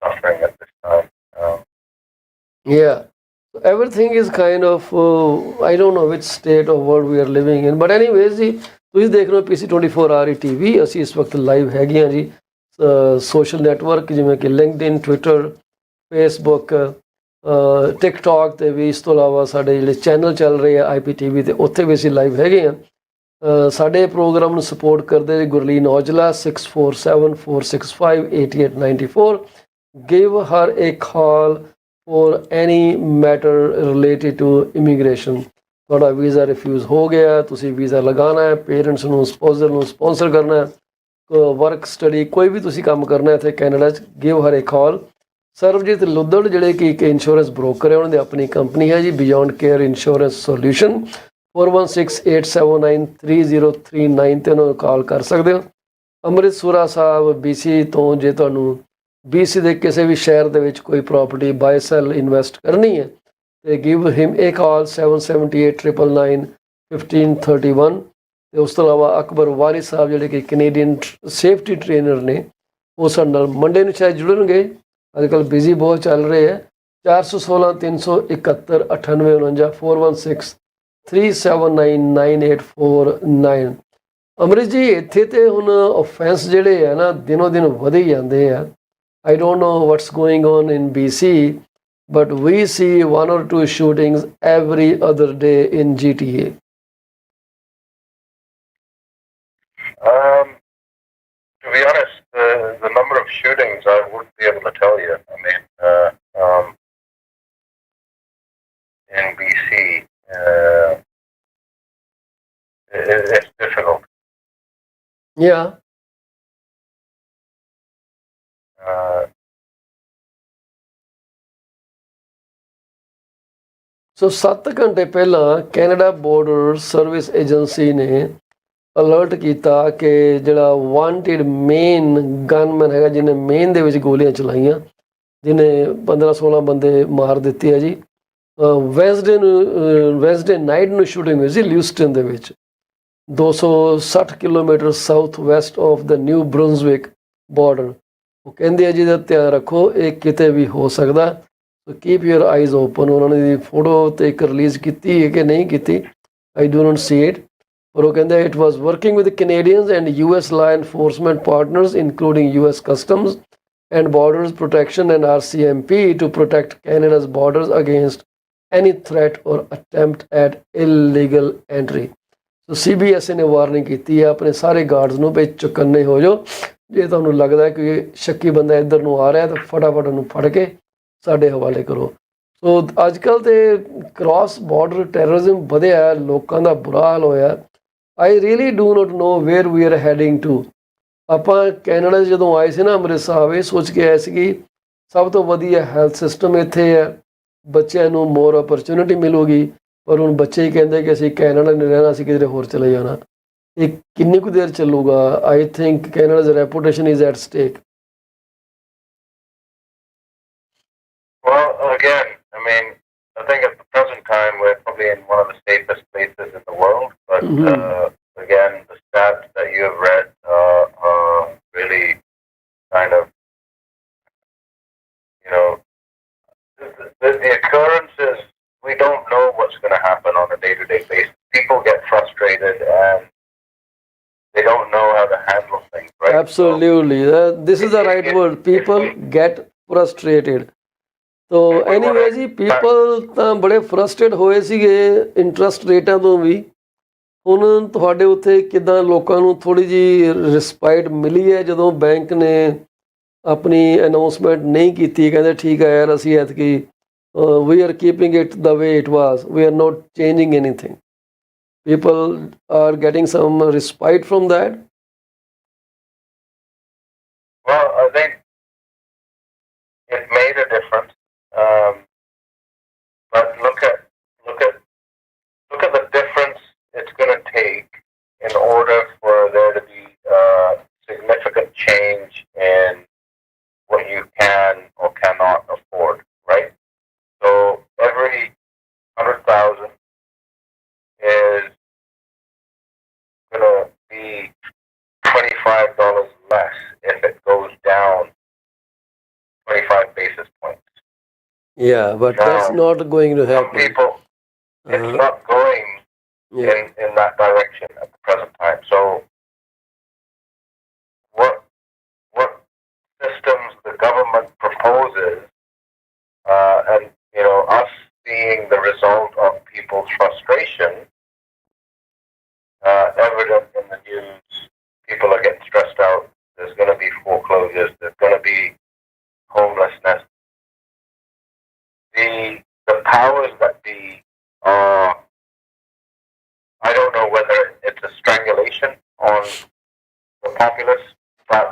suffering at this time. Yeah, everything is kind of, I don't know which state of world we are living in. But anyways, ਜੀ ਤੁਸੀਂ ਦੇਖ ਰਹੇ ਹੋ PC24RETV। ਅਸੀਂ ਇਸ ਵਕਤ live ਹੈਗੇ ਹਾਂ ਜੀ ਸੋਸ਼ਲ ਨੈਟਵਰਕ ਜਿਵੇਂ ਕਿ ਲਿੰਕਡਇਨ, ਟਵਿੱਟਰ, ਫੇਸਬੁੱਕ, ਟਿਕਟੌਕ ਤੇ ਵੀ। ਇਸ ਤੋਂ ਇਲਾਵਾ ਸਾਡੇ ਜਿਹੜੇ ਚੈਨਲ ਚੱਲ ਰਹੇ ਆ IPTV ਤੇ ਉੱਥੇ ਵੀ ਅਸੀਂ ਲਾਈਵ ਹੈਗੇ ਹਾਂ। ਸਾਡੇ ਪ੍ਰੋਗਰਾਮ ਨੂੰ ਸਪੋਰਟ ਕਰਦੇ Gurleen Aujla 6474658894। give her a call for any matter related to immigration। ਤੁਹਾਡਾ ਵੀਜ਼ਾ ਰਿਫਿਊਜ਼ ਹੋ ਗਿਆ, ਤੁਸੀਂ ਵੀਜ਼ਾ ਲਗਾਉਣਾ ਹੈ, ਪੇਰੈਂਟਸ ਨੂੰ ਸਪੋਜ਼ਰ ਨੂੰ ਸਪੋਂਸਰ ਕਰਨਾ ਹੈ, ਵਰਕ ਸਟੱਡੀ ਕੋਈ ਵੀ ਤੁਸੀਂ ਕੰਮ ਕਰਨਾ ਇੱਥੇ ਕੈਨੇਡਾ 'ਚ, give her a call। Sarabjit ਲੁੱਦੜ ਜਿਹੜੇ ਕਿ ਇੱਕ ਇੰਸ਼ੋਰੈਂਸ ਬ੍ਰੋਕਰ ਹੈ, ਉਹਨਾਂ ਦੀ ਆਪਣੀ ਕੰਪਨੀ ਹੈ ਜੀ ਬਿਯੋਂਡ ਕੇਅਰ ਇੰਸ਼ੋਰੈਂਸ ਸੋਲਿਊਸ਼ਨ। 4168793039 ਤੇ ਉਹਨਾਂ ਨੂੰ ਕਾਲ ਕਰ ਸਕਦੇ ਹੋ। ਅੰਮ੍ਰਿਤਸਰਾ ਸਾਹਿਬ BC ਤੋਂ ਜੇ ਤੁਹਾਨੂੰ BC ਦੇ ਕਿਸੇ ਵੀ ਸ਼ਹਿਰ ਦੇ ਵਿੱਚ ਕੋਈ ਪ੍ਰਾਪਰਟੀ ਬਾਏ ਸੈਲ ਇਨਵੈਸਟ ਕਰਨੀ ਹੈ ਤੇ ਗਿਵ ਹਿਮ ਏ ਕਾਲ 7789991531। ਤੇ ਉਸ ਤੋਂ ਇਲਾਵਾ ਅਕਬਰ ਵਾਰਿਸ ਸਾਹਿਬ ਜਿਹੜੇ ਕਿ ਕੈਨੇਡੀਅਨ ਸੇਫਟੀ ਟ੍ਰੇਨਰ ਨੇ, ਉਹ ਸਾਡੇ ਨਾਲ ਮੰਡੇ ਨੂੰ ਸ਼ਾਇਦ ਜੁੜਨਗੇ। ਅੱਜ ਕੱਲ੍ਹ ਬਿਜ਼ੀ ਬਹੁਤ ਚੱਲ ਰਹੇ ਹੈ। 4163719849 4163799849। ਅੰਮ੍ਰਿਤ ਜੀ, ਇੱਥੇ ਤੇ ਹੁਣ offense ਜਿਹੜੇ ਹੈ ਨਾ ਦਿਨੋਂ ਦਿਨ ਵਧੇ ਜਾਂਦੇ ਆ। I don't know what's going on in BC, but we see 1 or 2 shootings every other day in GTA. To be honest, the number of shootings I wouldn't be able to tell you. I mean, in BC, it's difficult. Yeah. ਸੋ 7 ਘੰਟੇ ਪਹਿਲਾਂ Canada border service agency ਨੇ alert ਕੀਤਾ ਕਿ ਜਿਹੜਾ wanted main gunman ਹੈਗਾ, ਜਿਹਨੇ main ਦੇ ਵਿੱਚ ਗੋਲੀਆਂ ਚਲਾਈਆਂ, ਜਿਹਨੇ 15-16 ਬੰਦੇ ਮਾਰ ਦਿੱਤੇ ਆ ਜੀ। ਵੈਂਸਡੇ ਨਾਈਟ ਨੂੰ ਸ਼ੂਟਿੰਗ ਹੋਈ ਸੀ ਲਿਊਸਟਨ ਦੇ ਵਿੱਚ, 260 kilometre south west of the New Brunswick border. ਉਹ ਕਹਿੰਦੇ ਆ ਜੀ ਦਾ ਧਿਆਨ ਰੱਖੋ, ਇਹ ਕਿਤੇ ਵੀ ਹੋ ਸਕਦਾ, ਕੀਪ ਯੂਅਰ ਆਈਜ਼ ਓਪਨ। ਉਹਨਾਂ ਨੇ ਫੋਟੋ ਤੇ ਇੱਕ ਰਿਲੀਜ਼ ਕੀਤੀ ਹੈ ਕਿ ਨਹੀਂ ਕੀਤੀ, I do not C it, ਪਰ ਉਹ ਕਹਿੰਦੇ it was working with Canadians and US law enforcement partners including US customs and borders protection and RCMP to protect Canada's borders against any threat or attempt at illegal entry. So CBSA ਨੇ warning ਕੀਤੀ ਹੈ ਆਪਣੇ ਸਾਰੇ guards ਨੂੰ ਵੀ ਚੁਕੰਨੇ ਹੋ ਜਾਓ, ਜੇ ਤੁਹਾਨੂੰ ਲੱਗਦਾ ਕਿ ਸ਼ੱਕੀ ਬੰਦਾ ਇੱਧਰ ਨੂੰ ਆ ਰਿਹਾ ਤਾਂ ਫਟਾਫਟ ਉਹਨੂੰ ਫੜ ਕੇ ਸਾਡੇ ਹਵਾਲੇ ਕਰੋ। ਸੋ ਅੱਜ ਕੱਲ੍ਹ ਤੇ ਕ੍ਰਾਸ ਬਾਰਡਰ ਟੈਰਰਿਜ਼ਮ ਵਧਿਆ, ਲੋਕਾਂ ਦਾ ਬੁਰਾ ਹਾਲ ਹੋਇਆ। I really do not know where we are heading to. ਆਪਾਂ ਕੈਨੇਡਾ 'ਚ ਜਦੋਂ ਆਏ ਸੀ ਨਾ ਅੰਮ੍ਰਿਤ ਸਾਹਿਬ, ਇਹ ਸੋਚ ਕੇ ਆਏ ਸੀ ਕਿ ਸਭ ਤੋਂ ਵਧੀਆ ਹੈਲਥ ਸਿਸਟਮ ਇੱਥੇ ਹੈ, ਬੱਚਿਆਂ ਨੂੰ ਮੋਰ ਅਪਰਚੁਨਿਟੀ ਮਿਲੂਗੀ, ਪਰ ਹੁਣ ਬੱਚੇ ਹੀ ਕਹਿੰਦੇ ਕਿ ਅਸੀਂ ਕੈਨੇਡਾ ਨਹੀਂ ਰਹਿਣਾ, ਅਸੀਂ ਕਿਧਰੇ ਹੋਰ ਚਲੇ ਜਾਣਾ। ਇਹ ਕਿੰਨੀ ਕੁ ਦੇਰ ਚੱਲੂਗਾ? I think Canada's reputation is at stake. Well, again, I mean, I think at the present time we're probably in one of the safest places in the world, but again, the stats that you have read are really kind of, you know, the occurrences, we don't know what's going to happen on a day-to-day basis. People get frustrated and they don't know how to handle things, right? Absolutely. This is the right word. People get frustrated. ਤੋ anyway ਜੀ, people ਤਾਂ ਬੜੇ frustrate ਹੋਏ ਸੀਗੇ interest ਰੇਟਾਂ ਤੋਂ ਵੀ। ਹੁਣ ਤੁਹਾਡੇ ਉੱਥੇ ਕਿੱਦਾਂ ਲੋਕਾਂ ਨੂੰ ਥੋੜ੍ਹੀ ਜਿਹੀ ਰਿਸਪਾਈਟ ਮਿਲੀ ਹੈ ਜਦੋਂ ਬੈਂਕ ਨੇ ਆਪਣੀ ਅਨਾਊਂਸਮੈਂਟ ਨਹੀਂ ਕੀਤੀ, ਕਹਿੰਦੇ ਠੀਕ ਹੈ ਯਾਰ ਅਸੀਂ ਐਤਕੀ we are keeping it the way it was, we are not changing anything. People are getting some respite from that? Well, I think it made a difference. But look at the difference it's going to take in order for there to be significant change in what you can or cannot afford, right? So every 100,000 is going to be $25 less if it goes down 25 basis points. Yeah, but now, that's not going to happen. Some people, it's not going in that direction at the present time. So what systems the government proposes, and you know, us seeing the result of people's frustration, evident in the news, people are getting stressed out. There's going to be foreclosures. There's going to be homelessness. The powers that be are, I don't know whether it's a strangulation on the populace, but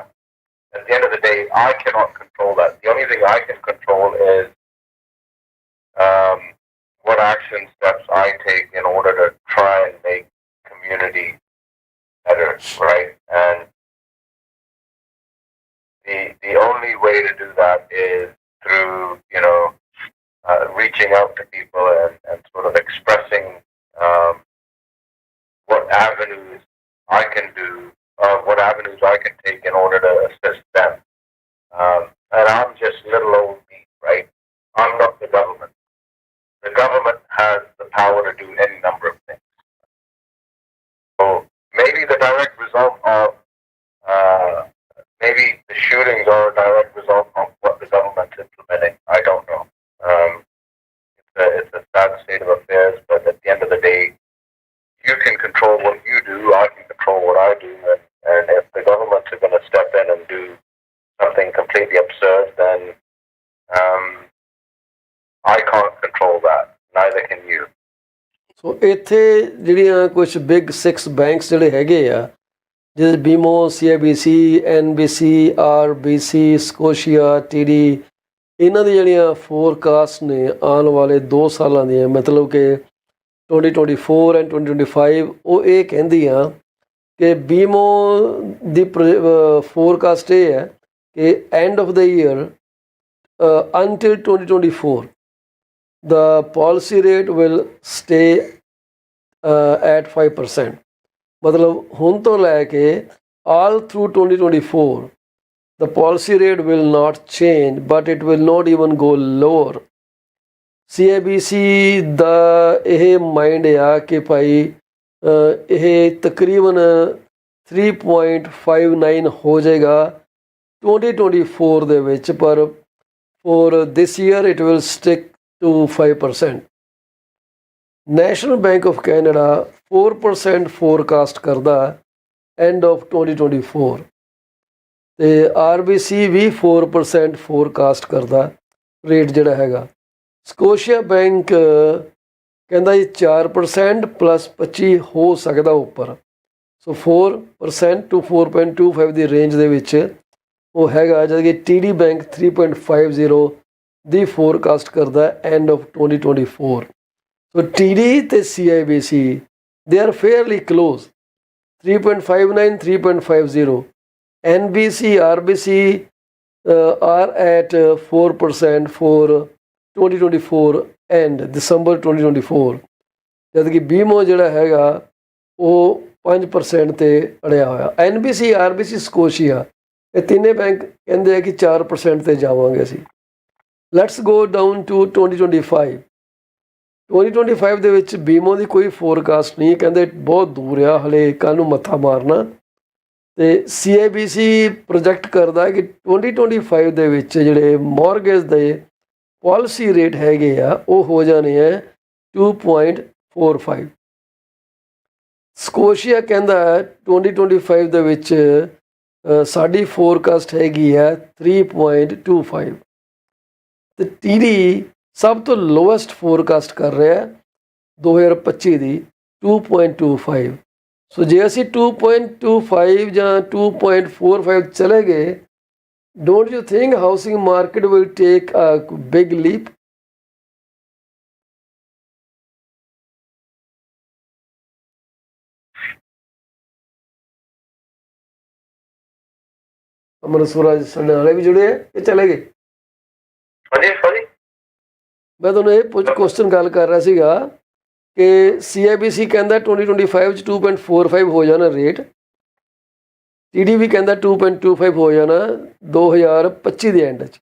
at the end of the day, I cannot control that. The only thing I can control is what action steps I take in order to try and make community better, right? And the only way to do that is through, reaching out to people and sort of expressing what avenues I can do, what avenues I can take in order to assist them. And I'm just little old me, right? I'm not the government. The government has the power to do any number of things. So maybe the direct result of maybe the shootings are a direct result of what the government's implementing. I don't know. It's a sad state of affairs, but at the end of the day, you can control what you do, I can control what I do, and if the governments are going to step in and do something completely absurd, then I can't control that. Neither can you. ਸੋ ਇੱਥੇ ਜਿਹੜੀਆਂ ਕੁਝ big 6 banks ਜਿਹੜੇ ਹੈਗੇ ਆ, ਜਿਵੇਂ BMO, CIBC, NBC, RBC, Scotia, TD, ਇਹਨਾਂ ਦੀ ਜਿਹੜੀਆਂ forecast ਨੇ ਆਉਣ ਵਾਲੇ 2 ਸਾਲਾਂ ਦੀਆਂ, ਮਤਲਬ ਕਿ 2024 ਐਂਡ 2025, ਉਹ ਇਹ ਕਹਿੰਦੀਆਂ ਕਿ BMO ਦੀ ਫੋਰਕਾਸਟ ਇਹ ਹੈ ਕਿ end of the year until 2024 the policy rate will stay at 5%. ਮਤਲਬ ਹੁਣ ਤੋਂ ਲੈ ਕੇ all through 2024 the policy rate will not change, but it will not even go lower. CIBC ਦਾ ਇਹ ਮਾਈਂਡ ਆ ਕਿ ਭਾਈ ਇਹ ਤਕਰੀਬਨ 3.59 ਹੋ ਜਾਏਗਾ 2024 ਦੇ ਵਿੱਚ, ਪਰ for this year it will stick to 5%. National Bank of Canada 4% forecast ਕਰਦਾ end of 2024, ਤੇ RBC ਵੀ 4% forecast ਕਰਦਾ ਰੇਟ ਜਿਹੜਾ ਹੈਗਾ। ਸਕੋਸ਼ੀਆ ਬੈਂਕ ਕਹਿੰਦਾ ਜੀ 4% plus 25 ਹੋ ਸਕਦਾ ਉੱਪਰ, ਸੋ 4% to 4.25 ਦੀ ਰੇਂਜ ਦੇ ਵਿੱਚ ਉਹ ਹੈਗਾ, ਜਦ ਕਿ TD ਬੈਂਕ 3.50 ਦੀ ਫੋਰਕਾਸਟ ਕਰਦਾ ਐਂਡ ਆਫ 2024। ਸੋ TD ਤੇ CIBC they are fairly close, 3.59, 3.50. NBC, RBC are at 4% for 2024 and December 2024, ਜਦ ਕਿ BMO ਜਿਹੜਾ ਹੈਗਾ ਉਹ 5% ਤੇ ਅੜਿਆ ਹੋਇਆ। NBC, RBC, ਸਕੋਸ਼ੀਆ, ਇਹ ਤਿੰਨੇ ਬੈਂਕ ਕਹਿੰਦੇ ਆ ਕਿ 4% ਤੇ ਜਾਵਾਂਗੇ ਅਸੀਂ। Let's go down to 2025। 2025 ਦੇ ਵਿੱਚ BMO ਦੀ ਕੋਈ ਫੋਰਕਾਸਟ ਨਹੀਂ, ਕਹਿੰਦੇ ਬਹੁਤ ਦੂਰ ਆ, ਹਲੇ ਕੱਲ੍ਹ ਨੂੰ ਮੱਥਾ ਮਾਰਨਾ। ਤੇ CIBC ਪ੍ਰੋਜੈਕਟ ਕਰਦਾ ਕਿ 2025 ਦੇ ਵਿੱਚ ਜਿਹੜੇ ਮੌਰਗੇਜ ਦੇ ਪਾਲਿਸੀ ਰੇਟ ਹੈਗੇ ਆ ਉਹ ਹੋ ਜਾਣੇ ਆ 2.45। ਸਕੋਸ਼ੀਆ ਕਹਿੰਦਾ 2025 ਦੇ ਵਿੱਚ ਸਾਡੀ ਫੋਰਕਾਸਟ ਹੈਗੀ ਹੈ 3.25, ਤੇ TD ਸਭ ਤੋਂ ਲੋਐਸਟ ਫੋਰਕਾਸਟ ਕਰ ਰਿਹਾ 2025 ਦੀ 2.25। ਸੋ ਜੇ ਅਸੀਂ 2.25 ਜਾਂ 2.45 ਚਲੇ ਗਏ, don't you think housing market will take a big leap? Amar Suraj ਸਾਡੇ ਵਾਲੇ ਵੀ ਜੁੜੇ ਇਹ ਚਲੇ ਗਏ। ਮੈਂ ਤੁਹਾਨੂੰ ਇਹ ਕੁਐਸਚਨ ਗੱਲ ਕਰ ਰਿਹਾ ਸੀਗਾ ਕਿ CIBC ਕਹਿੰਦਾ 2025 'ਚ 2.45 ਹੋ ਜਾਣਾ ਰੇਟ, TD ਵੀ ਕਹਿੰਦਾ 2.25 ਹੋ ਜਾਣਾ 2025 ਦੇ ਐਂਡ 'ਚ,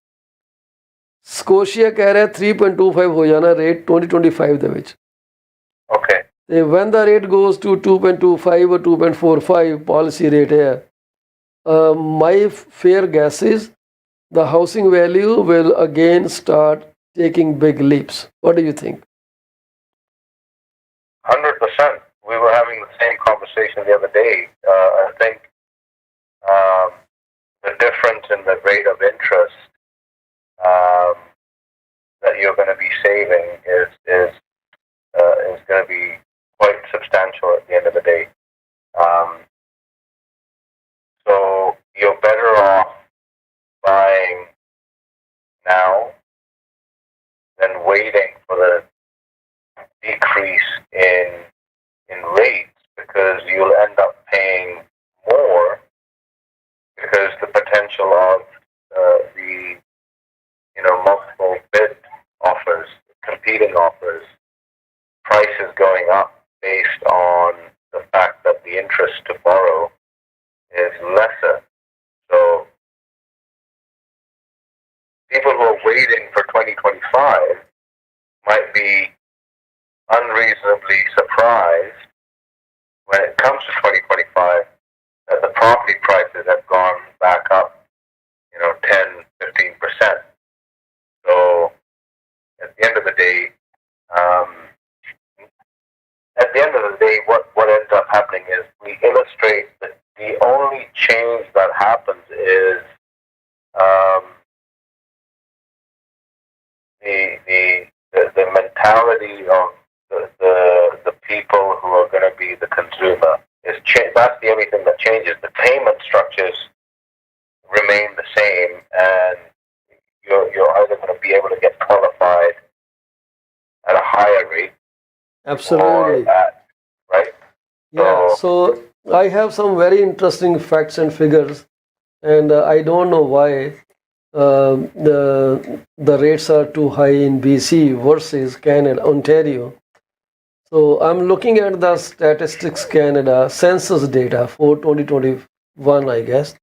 ਸਕੋਸ਼ੀਆ ਕਹਿ ਰਿਹਾ 3.25 ਹੋ ਜਾਣਾ ਰੇਟ 2025 ਦੇ ਵਿੱਚ। ਓਕੇ, ਤੇ when the rate goes to 2.25 or 2.45 policy rate ਹੈ, my fair guess is the housing value will again start taking big leaps. What do you think? 100%. We were having the same conversation the other day. I think the difference in the rate of interest that you're going to be saving is going to be quite substantial at the end of the day. So you're better off because you'll end up paying more because the potential of the multiple bid offers, competing offers, prices going up based on the fact that the interest to borrow is lesser. So people who are waiting for 2025 might be unreasonably surprised when it comes to 2025 that the property prices have gone back up, 10-15%. So at the end of the day, what ends up happening is we illustrate that the only change that happens is the mentality of the people who are going to be the consumer is that's the only thing that changes. The payment structures remain the same, and you're either going to be able to get qualified at a higher rate, Absolutely. Right? Yeah. So I have some very interesting facts and figures, and I don't know why the rates are too high in BC versus Canada, Ontario. So I'm looking at the Statistics Canada census data for 2021, I guess.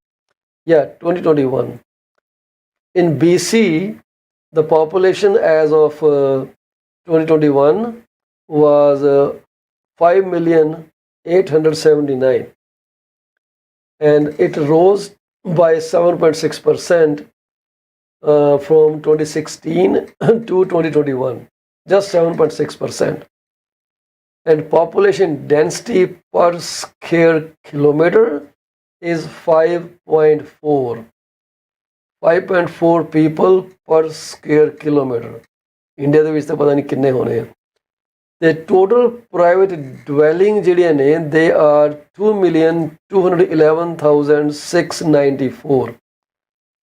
Yeah, 2021. In BC, the population as of 2021 was 5,879,000, and it rose by 7.6% from 2016 to 2021, just 7.6%. And population density per square kilometer is 5.4. 5.4 people per square kilometer. India ਦੇ ਵਿੱਚ ਤਾਂ ਪਤਾ ਨਹੀਂ ਕਿੰਨੇ ਹੋਣੇ ਆ। ਤੇ total private ਡਵੈਲਿੰਗ ਜਿਹੜੀਆਂ ਨੇ they are 2,211,694.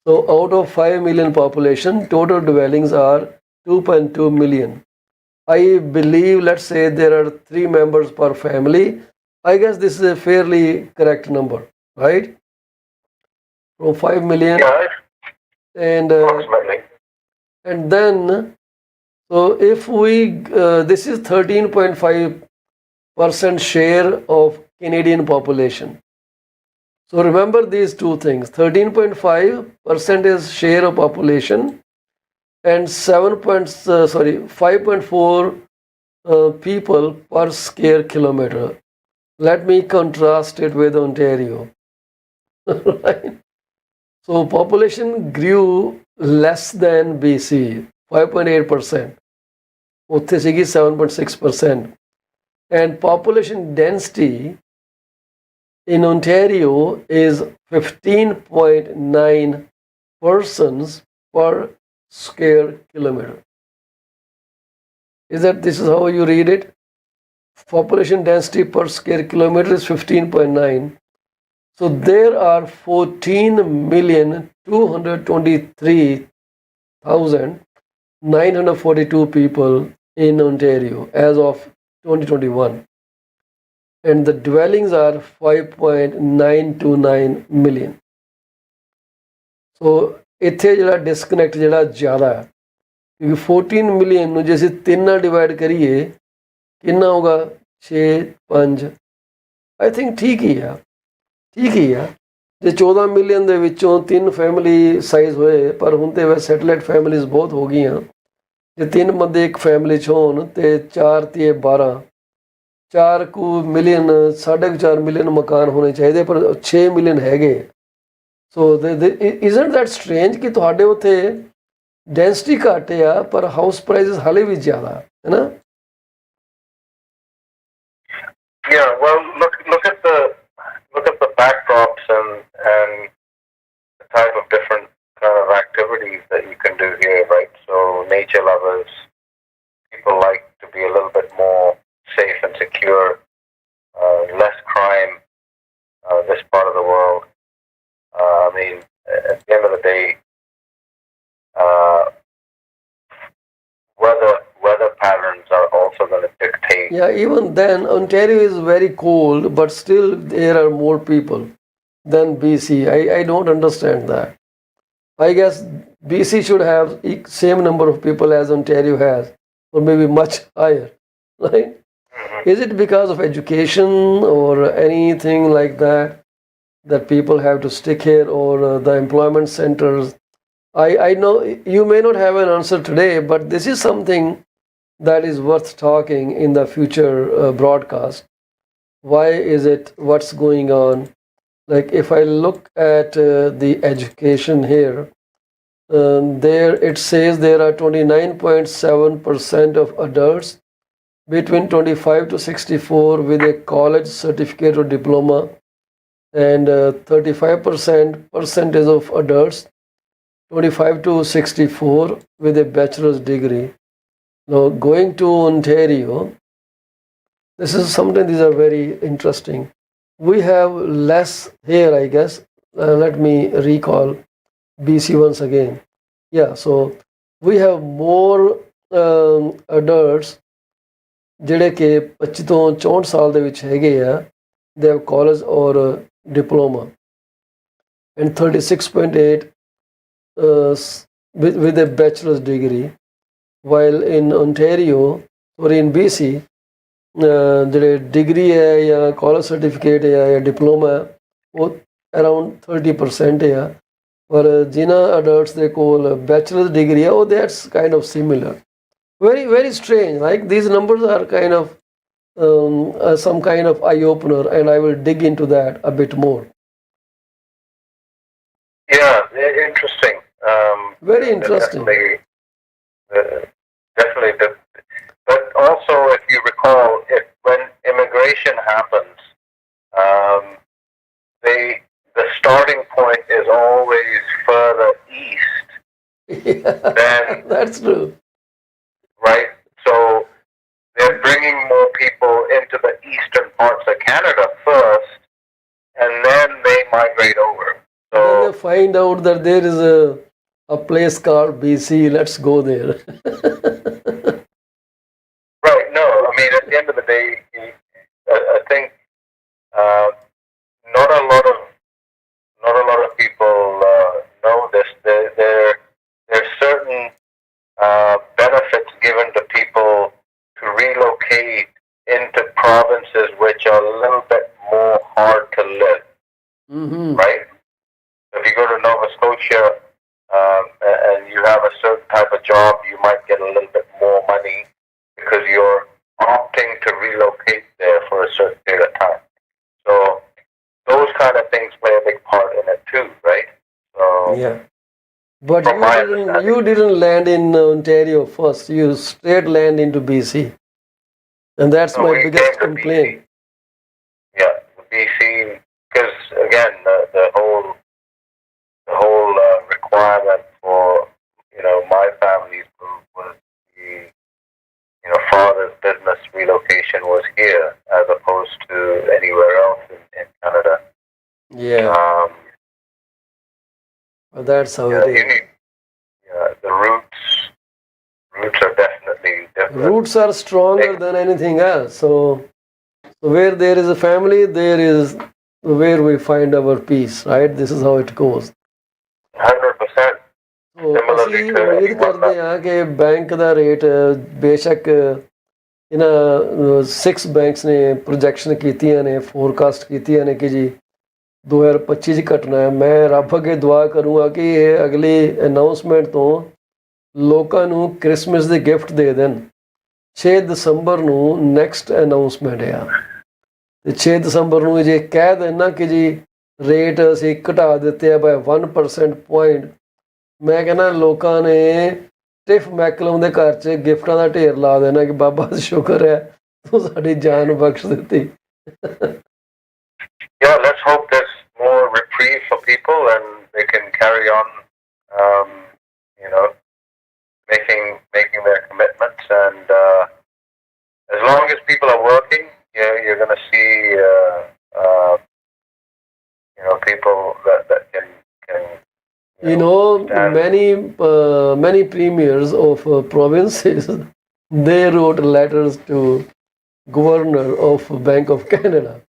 So out of 5 million population, total dwellings are 2.2 million. I believe, let's say there are 3 members per family. I guess this is a fairly correct number, right? From 5 million. Yeah, Approximately. And then, so if we, this is 13.5% share of Canadian population. So remember these two things. 13.5% is share of population, and 5.4 people per square kilometer. Let me contrast it with Ontario. Right? So population grew less than BC, 5.8%. ਉੱਥੇ ਸੀਗੀ 7.6%. And population density in Ontario is 15.9 persons per square kilometer. This is how you read it? Population density per square kilometer is 15.9. So there are 14,223,942 people in Ontario as of 2021. And the dwellings are 5.929 million. So ਇੱਥੇ ਜਿਹੜਾ disconnect ਜਿਹੜਾ ਜ਼ਿਆਦਾ ਹੈ, ਕਿਉਂਕਿ 14 million ਨੂੰ ਜੇ ਅਸੀਂ 3 ਨਾਲ ਡਿਵਾਈਡ ਕਰੀਏ ਕਿੰਨਾ ਹੋਗਾ? 6, 5, ਆਈ ਥਿੰਕ ਠੀਕ ਹੀ ਆ। ਜੇ 14 ਮਿਲੀਅਨ ਦੇ ਵਿੱਚੋਂ 3 ਫੈਮਿਲੀ ਸਾਈਜ਼ ਹੋਏ, ਪਰ ਹੁਣ ਤੇ ਵੈਸੇ ਸੈਟਲਾਈਟ ਫੈਮਿਲੀਜ਼ ਬਹੁਤ ਹੋ ਗਈਆਂ। ਜੇ 3 ਬੰਦੇ ਇੱਕ ਫੈਮਿਲੀ 'ਚ ਹੋਣ ਤੇ 4 ਤੇ 12, 4 ਮਿਲੀਅਨ, 4.5 ਮਿਲੀਅਨ ਮਕਾਨ ਹੋਣੇ ਚਾਹੀਦੇ, ਪਰ 6 ਮਿਲੀਅਨ ਹੈਗੇ। ਸੋ isn't that strange ਕਿ ਤੁਹਾਡੇ ਉੱਥੇ ਡੈਂਸਿਟੀ ਘੱਟ ਆ ਪਰ ਹਾਊਸ ਪ੍ਰਾਈਸਿਸ ਹਾਲੇ ਵੀ ਜ਼ਿਆਦਾ ਹੈ ਨਾ? Yeah, well, look at the backdrops and the type of different kind of activities that you can do here, right? So nature lovers, people like to be a little bit more safe and secure, less crime, this part of the world. I mean, at the end of the day, weather patterns are also going to dictate. Yeah, even then, Ontario is very cold, but still there are more people than BC. I don't understand that. I guess BC should have same number of people as Ontario has, or maybe much higher, right? Mhm. Is it because of education or anything like that that people have to stick here, or the employment centers? I know you may not have an answer today, but this is something that is worth talking in the future broadcast. Why is it? What's going on? Like if I look at the education here, there it says there are 29.7% of adults between 25 to 64 with a college certificate or diploma, and 35% percentage of adults 25 to 64 with a bachelor's degree. Now going to Ontario, this is something, these are very interesting. We have less here, I guess. Let me recall BC once again. Yeah, so we have more adults ਜਿਹੜੇ ਕਿ 25 ਤੋਂ 64 ਸਾਲ ਦੇ ਵਿੱਚ ਹੈਗੇ ਆ, they have college or diploma, and 36.8 with a bachelor's degree, while in Ontario or in BC ਜਿਹੜੇ degree ਹੈ ਜਾਂ ਕਾਲਜ ਸਰਟੀਫਿਕੇਟ ਹੈ ਜਾਂ ਡਿਪਲੋਮਾ ਉਹ ਅਰਾਊਂਡ 30% ਆ, ਪਰ ਜਿਨ੍ਹਾਂ ਅਡਲਟਸ ਦੇ ਕੋਲ ਬੈਚਲਰਸ ਡਿਗਰੀ ਹੈ ਉਹ that's kind of similar. Very, very strange. Like these numbers are kind of some kind of eye opener, and I will dig into that a bit more. Yeah, interesting. Very interesting. Definitely. But also, if you recall, when immigration happens, the starting point is always further east. Yeah, that's true. Right? So they're bringing more people into the eastern parts of Canada first, and then they migrate over. So then they find out that there is a place called BC. Let's go there. right? No, I mean at the end of the day, I think not a lot of people know this. There's certain benefits given to people to relocate into provinces which are a little bit more hard to live. Mm-hmm. Right? If you go to Nova Scotia and you have a certain type of job, you might get a little bit more money because you're opting to relocate there for a certain period of time. So those kind of things play a big part in it too, right? So yeah. But you didn't land in Ontario first. You straight land into BC, and that's my biggest complaint. Yeah, BC, because again, the whole requirement for my family's move was the father's business relocation was here as opposed to anywhere else in Canada. Yeah. Well, that's how it is. The roots are definitely different. Roots are stronger than anything else. So where there is a family, there is where we find our peace, right? This is how it goes. 100%. So ਅਸੀਂ ਉਮੀਦ ਕਰਦੇ ਹਾਂ ਕਿ bank ਦਾ rate ਬੇਸ਼ੱਕ ਇਹਨਾਂ 6 banks ਨੇ projection ਕੀਤੀਆਂ ਨੇ, ਫੋਰਕਾਸਟ ਕੀਤੀਆਂ ਨੇ ਕਿ ਜੀ 2025 'ਚ ਘਟਣਾ ਹੈ. ਮੈਂ ਰੱਬ ਅੱਗੇ ਦੁਆ ਕਰੂੰਗਾ ਕਿ ਇਹ ਅਗਲੀ ਅਨਾਊਂਸਮੈਂਟ ਤੋਂ ਲੋਕਾਂ ਨੂੰ ਕ੍ਰਿਸਮਸ ਦੇ ਗਿਫਟ ਦੇ ਦੇਣ. 6 ਦਸੰਬਰ ਨੂੰ ਨੈਕਸਟ ਅਨਾਊਂਸਮੈਂਟ ਆ, ਤੇ 6 ਦਸੰਬਰ ਨੂੰ ਜੇ ਕਹਿ ਦੇਣ ਨਾ ਕਿ ਜੀ ਰੇਟ ਅਸੀਂ ਘਟਾ ਦਿੱਤੇ ਆ ਬਾਈ 1% ਪੁਆਇੰਟ, ਮੈਂ ਕਹਿੰਦਾ ਲੋਕਾਂ ਨੇ ਟਿਫ ਮੈਕਲਮ ਦੇ ਘਰ 'ਚ ਗਿਫਟਾਂ ਦਾ ਢੇਰ ਲਾ ਦੇਣਾ ਕਿ ਬਾਬਾ ਸ਼ੁਕਰ ਹੈ ਤੂੰ ਸਾਡੀ ਜਾਨ ਬਖਸ਼ ਦਿੱਤੀ. Yeah, let's hope there's more reprieve for people and they can carry on, making their commitments. And as long as people are working, you're going to see, people that can. Many premiers of provinces They wrote letters to Governor of Bank of Canada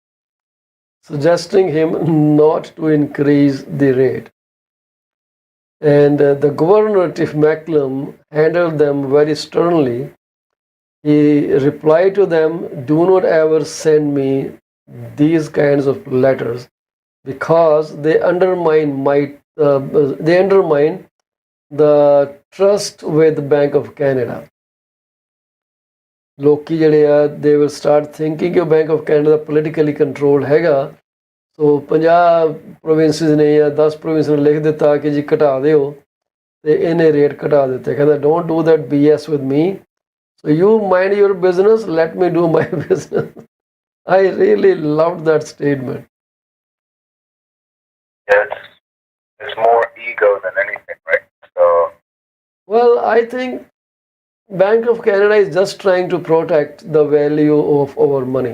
suggesting him not to increase the rate. And the governor, Tiff Macklem, handled them very sternly. He replied to them, "Do not ever send me these kinds of letters because they undermine the trust with Bank of Canada." ਲੋਕੀ ਜਿਹੜੇ ਆ they will start thinking ਕਿ bank of Canada politically controlled ਹੈਗਾ, ਸੋ 50 provinces ਨੇ ਜਾਂ 10 province ਨੇ ਲਿਖ ਦਿੱਤਾ ਕਿ ਜੀ ਘਟਾ ਦਿਓ ਤੇ ਇਹਨੇ ਰੇਟ ਘਟਾ ਦਿੱਤੇ। ਕਹਿੰਦਾ don't do that BS with me, so you mind your business, let me do my business. I really loved that statement. Yeah, it's more ego than anything, right? So, Well, I think Bank of Canada is just trying to protect the value of our money.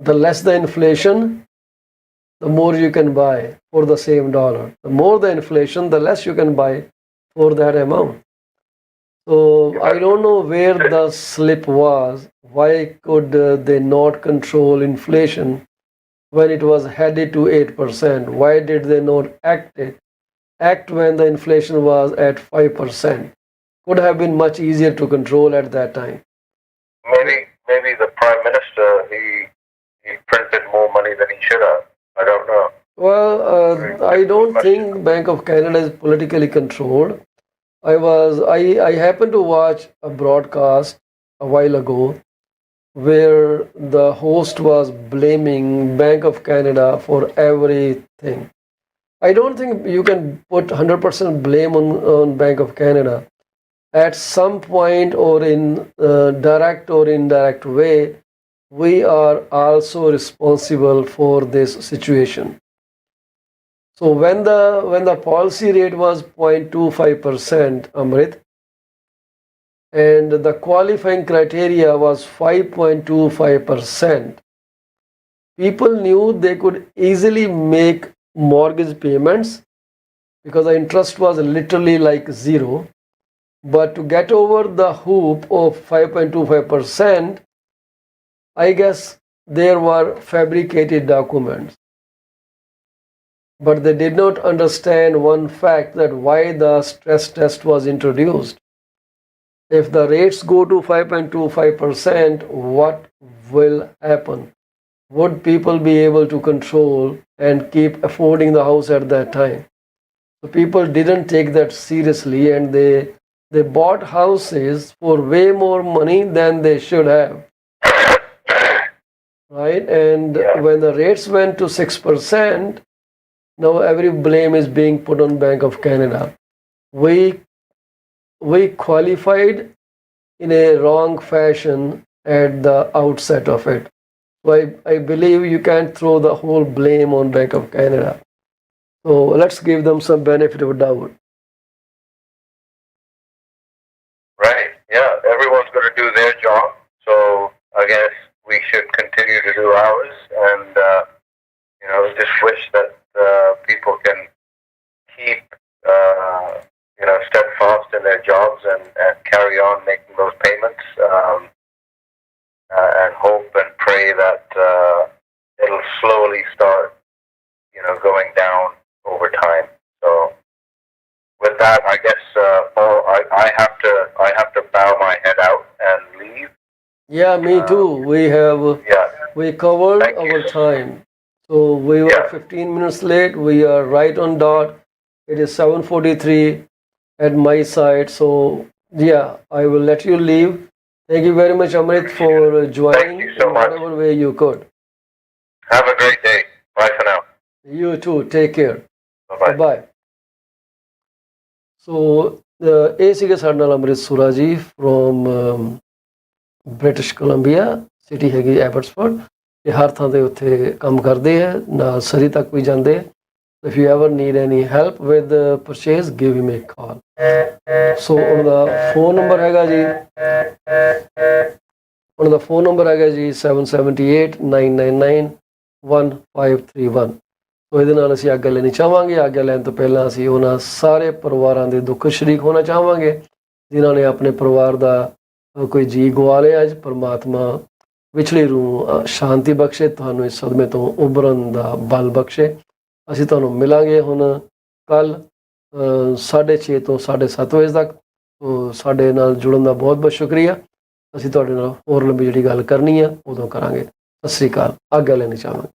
The less the inflation, the more you can buy for the same dollar. The more the inflation, the less you can buy for that amount. So I don't know where the slip was. Why could they not control inflation when it was headed to 8%? Why did they not act when the inflation was at 5%? Could have been much easier to control at that time. Maybe the Prime Minister, he printed more money than he should have. I don't know. Well, I don't think Bank of Canada is politically controlled. I happened to watch a broadcast a while ago where the host was blaming Bank of Canada for everything. I don't think you can put 100% blame on Bank of Canada. At some point or in direct or indirect way, we are also responsible for this situation. So when the policy rate was 0.25%, Amrit, and the qualifying criteria was 5.25%, people knew they could easily make mortgage payments because the interest was literally like zero. But to get over the hoop of 5.25%, I guess there were fabricated documents. But they did not understand one fact, that why the stress test was introduced. If the rates go to 5.25%, what will happen? Would people be able to control and keep affording the house at that time? So people didn't take that seriously, and they bought houses for way more money than they should have, right? And when the rates went to 6%, now every blame is being put on Bank of Canada. We qualified in a wrong fashion at the outset of it. So I believe you can't throw the whole blame on Bank of Canada. So let's give them some benefit of doubt. Right. Yeah. Everyone's going to do their job. So I guess we should continue to do ours, and just wish that people can keep steadfast in their jobs and carry on making those payments, and hope and pray that it'll slowly start going down over time. So with that, I guess Paul, I have to bow my head out and leave. Yeah, me too. We covered our time. So we were 15 minutes late. We are right on dot. It is 7:43 at my side. So yeah, I will let you leave. Thank you very much, Amrit, for joining. Thank you so much. Whatever way you could. Have a great day. Bye for now. You too. Take care. Bye-bye. Bye. So ਇਹ ਸੀਗੇ ਸਾਡੇ ਨਾਲ ਅੰਮ੍ਰਿਤ ਸੁਰਾ ਜੀ from British Columbia, city ਹੈਗੀ Abbotsford. ਇਹ ਹਰ ਥਾਂ ਦੇ ਉੱਥੇ ਕੰਮ ਕਰਦੇ ਆ, ਨਾਲ ਸਰੀ ਤੱਕ ਵੀ ਜਾਂਦੇ ਆ। If you ever need any help with the purchase, give him a call. So ਉਹਨਾਂ ਦਾ ਫੋਨ ਨੰਬਰ ਹੈਗਾ ਜੀ 7789991531। ਸੋ ਇਹਦੇ ਨਾਲ ਅਸੀਂ ਆਗਿਆ ਲੈਣੀ ਚਾਹਾਂਗੇ। ਆਗਿਆ ਲੈਣ ਤੋਂ ਪਹਿਲਾਂ ਅਸੀਂ ਉਹਨਾਂ ਸਾਰੇ ਪਰਿਵਾਰਾਂ ਦੇ ਦੁੱਖ ਸ਼ਰੀਕ ਹੋਣਾ ਚਾਹਾਂਗੇ ਜਿਨ੍ਹਾਂ ਨੇ ਆਪਣੇ ਪਰਿਵਾਰ ਦਾ ਕੋਈ ਜੀ ਗਵਾ ਲਿਆ। ਅੱਜ ਪਰਮਾਤਮਾ ਵਿਛੜੀ ਰੂਹ ਸ਼ਾਂਤੀ ਬਖਸ਼ੇ, ਤੁਹਾਨੂੰ ਇਸ ਸਦਮੇ ਤੋਂ ਉਭਰਨ ਦਾ ਬਲ ਬਖਸ਼ੇ। ਅਸੀਂ ਤੁਹਾਨੂੰ ਮਿਲਾਂਗੇ ਹੁਣ ਕੱਲ੍ਹ 6:30 ਤੋਂ 7:30 ਵਜੇ ਤੱਕ। ਸਾਡੇ ਨਾਲ ਜੁੜਨ ਦਾ ਬਹੁਤ ਬਹੁਤ ਸ਼ੁਕਰੀਆ। ਅਸੀਂ ਤੁਹਾਡੇ ਨਾਲ ਹੋਰ ਲੰਬੀ ਜਿਹੜੀ ਗੱਲ ਕਰਨੀ ਆ ਉਦੋਂ ਕਰਾਂਗੇ। ਸਤਿ ਸ੍ਰੀ ਅਕਾਲ। ਆਗਿਆ ਲੈਣੀ ਚਾਹਾਂਗੇ।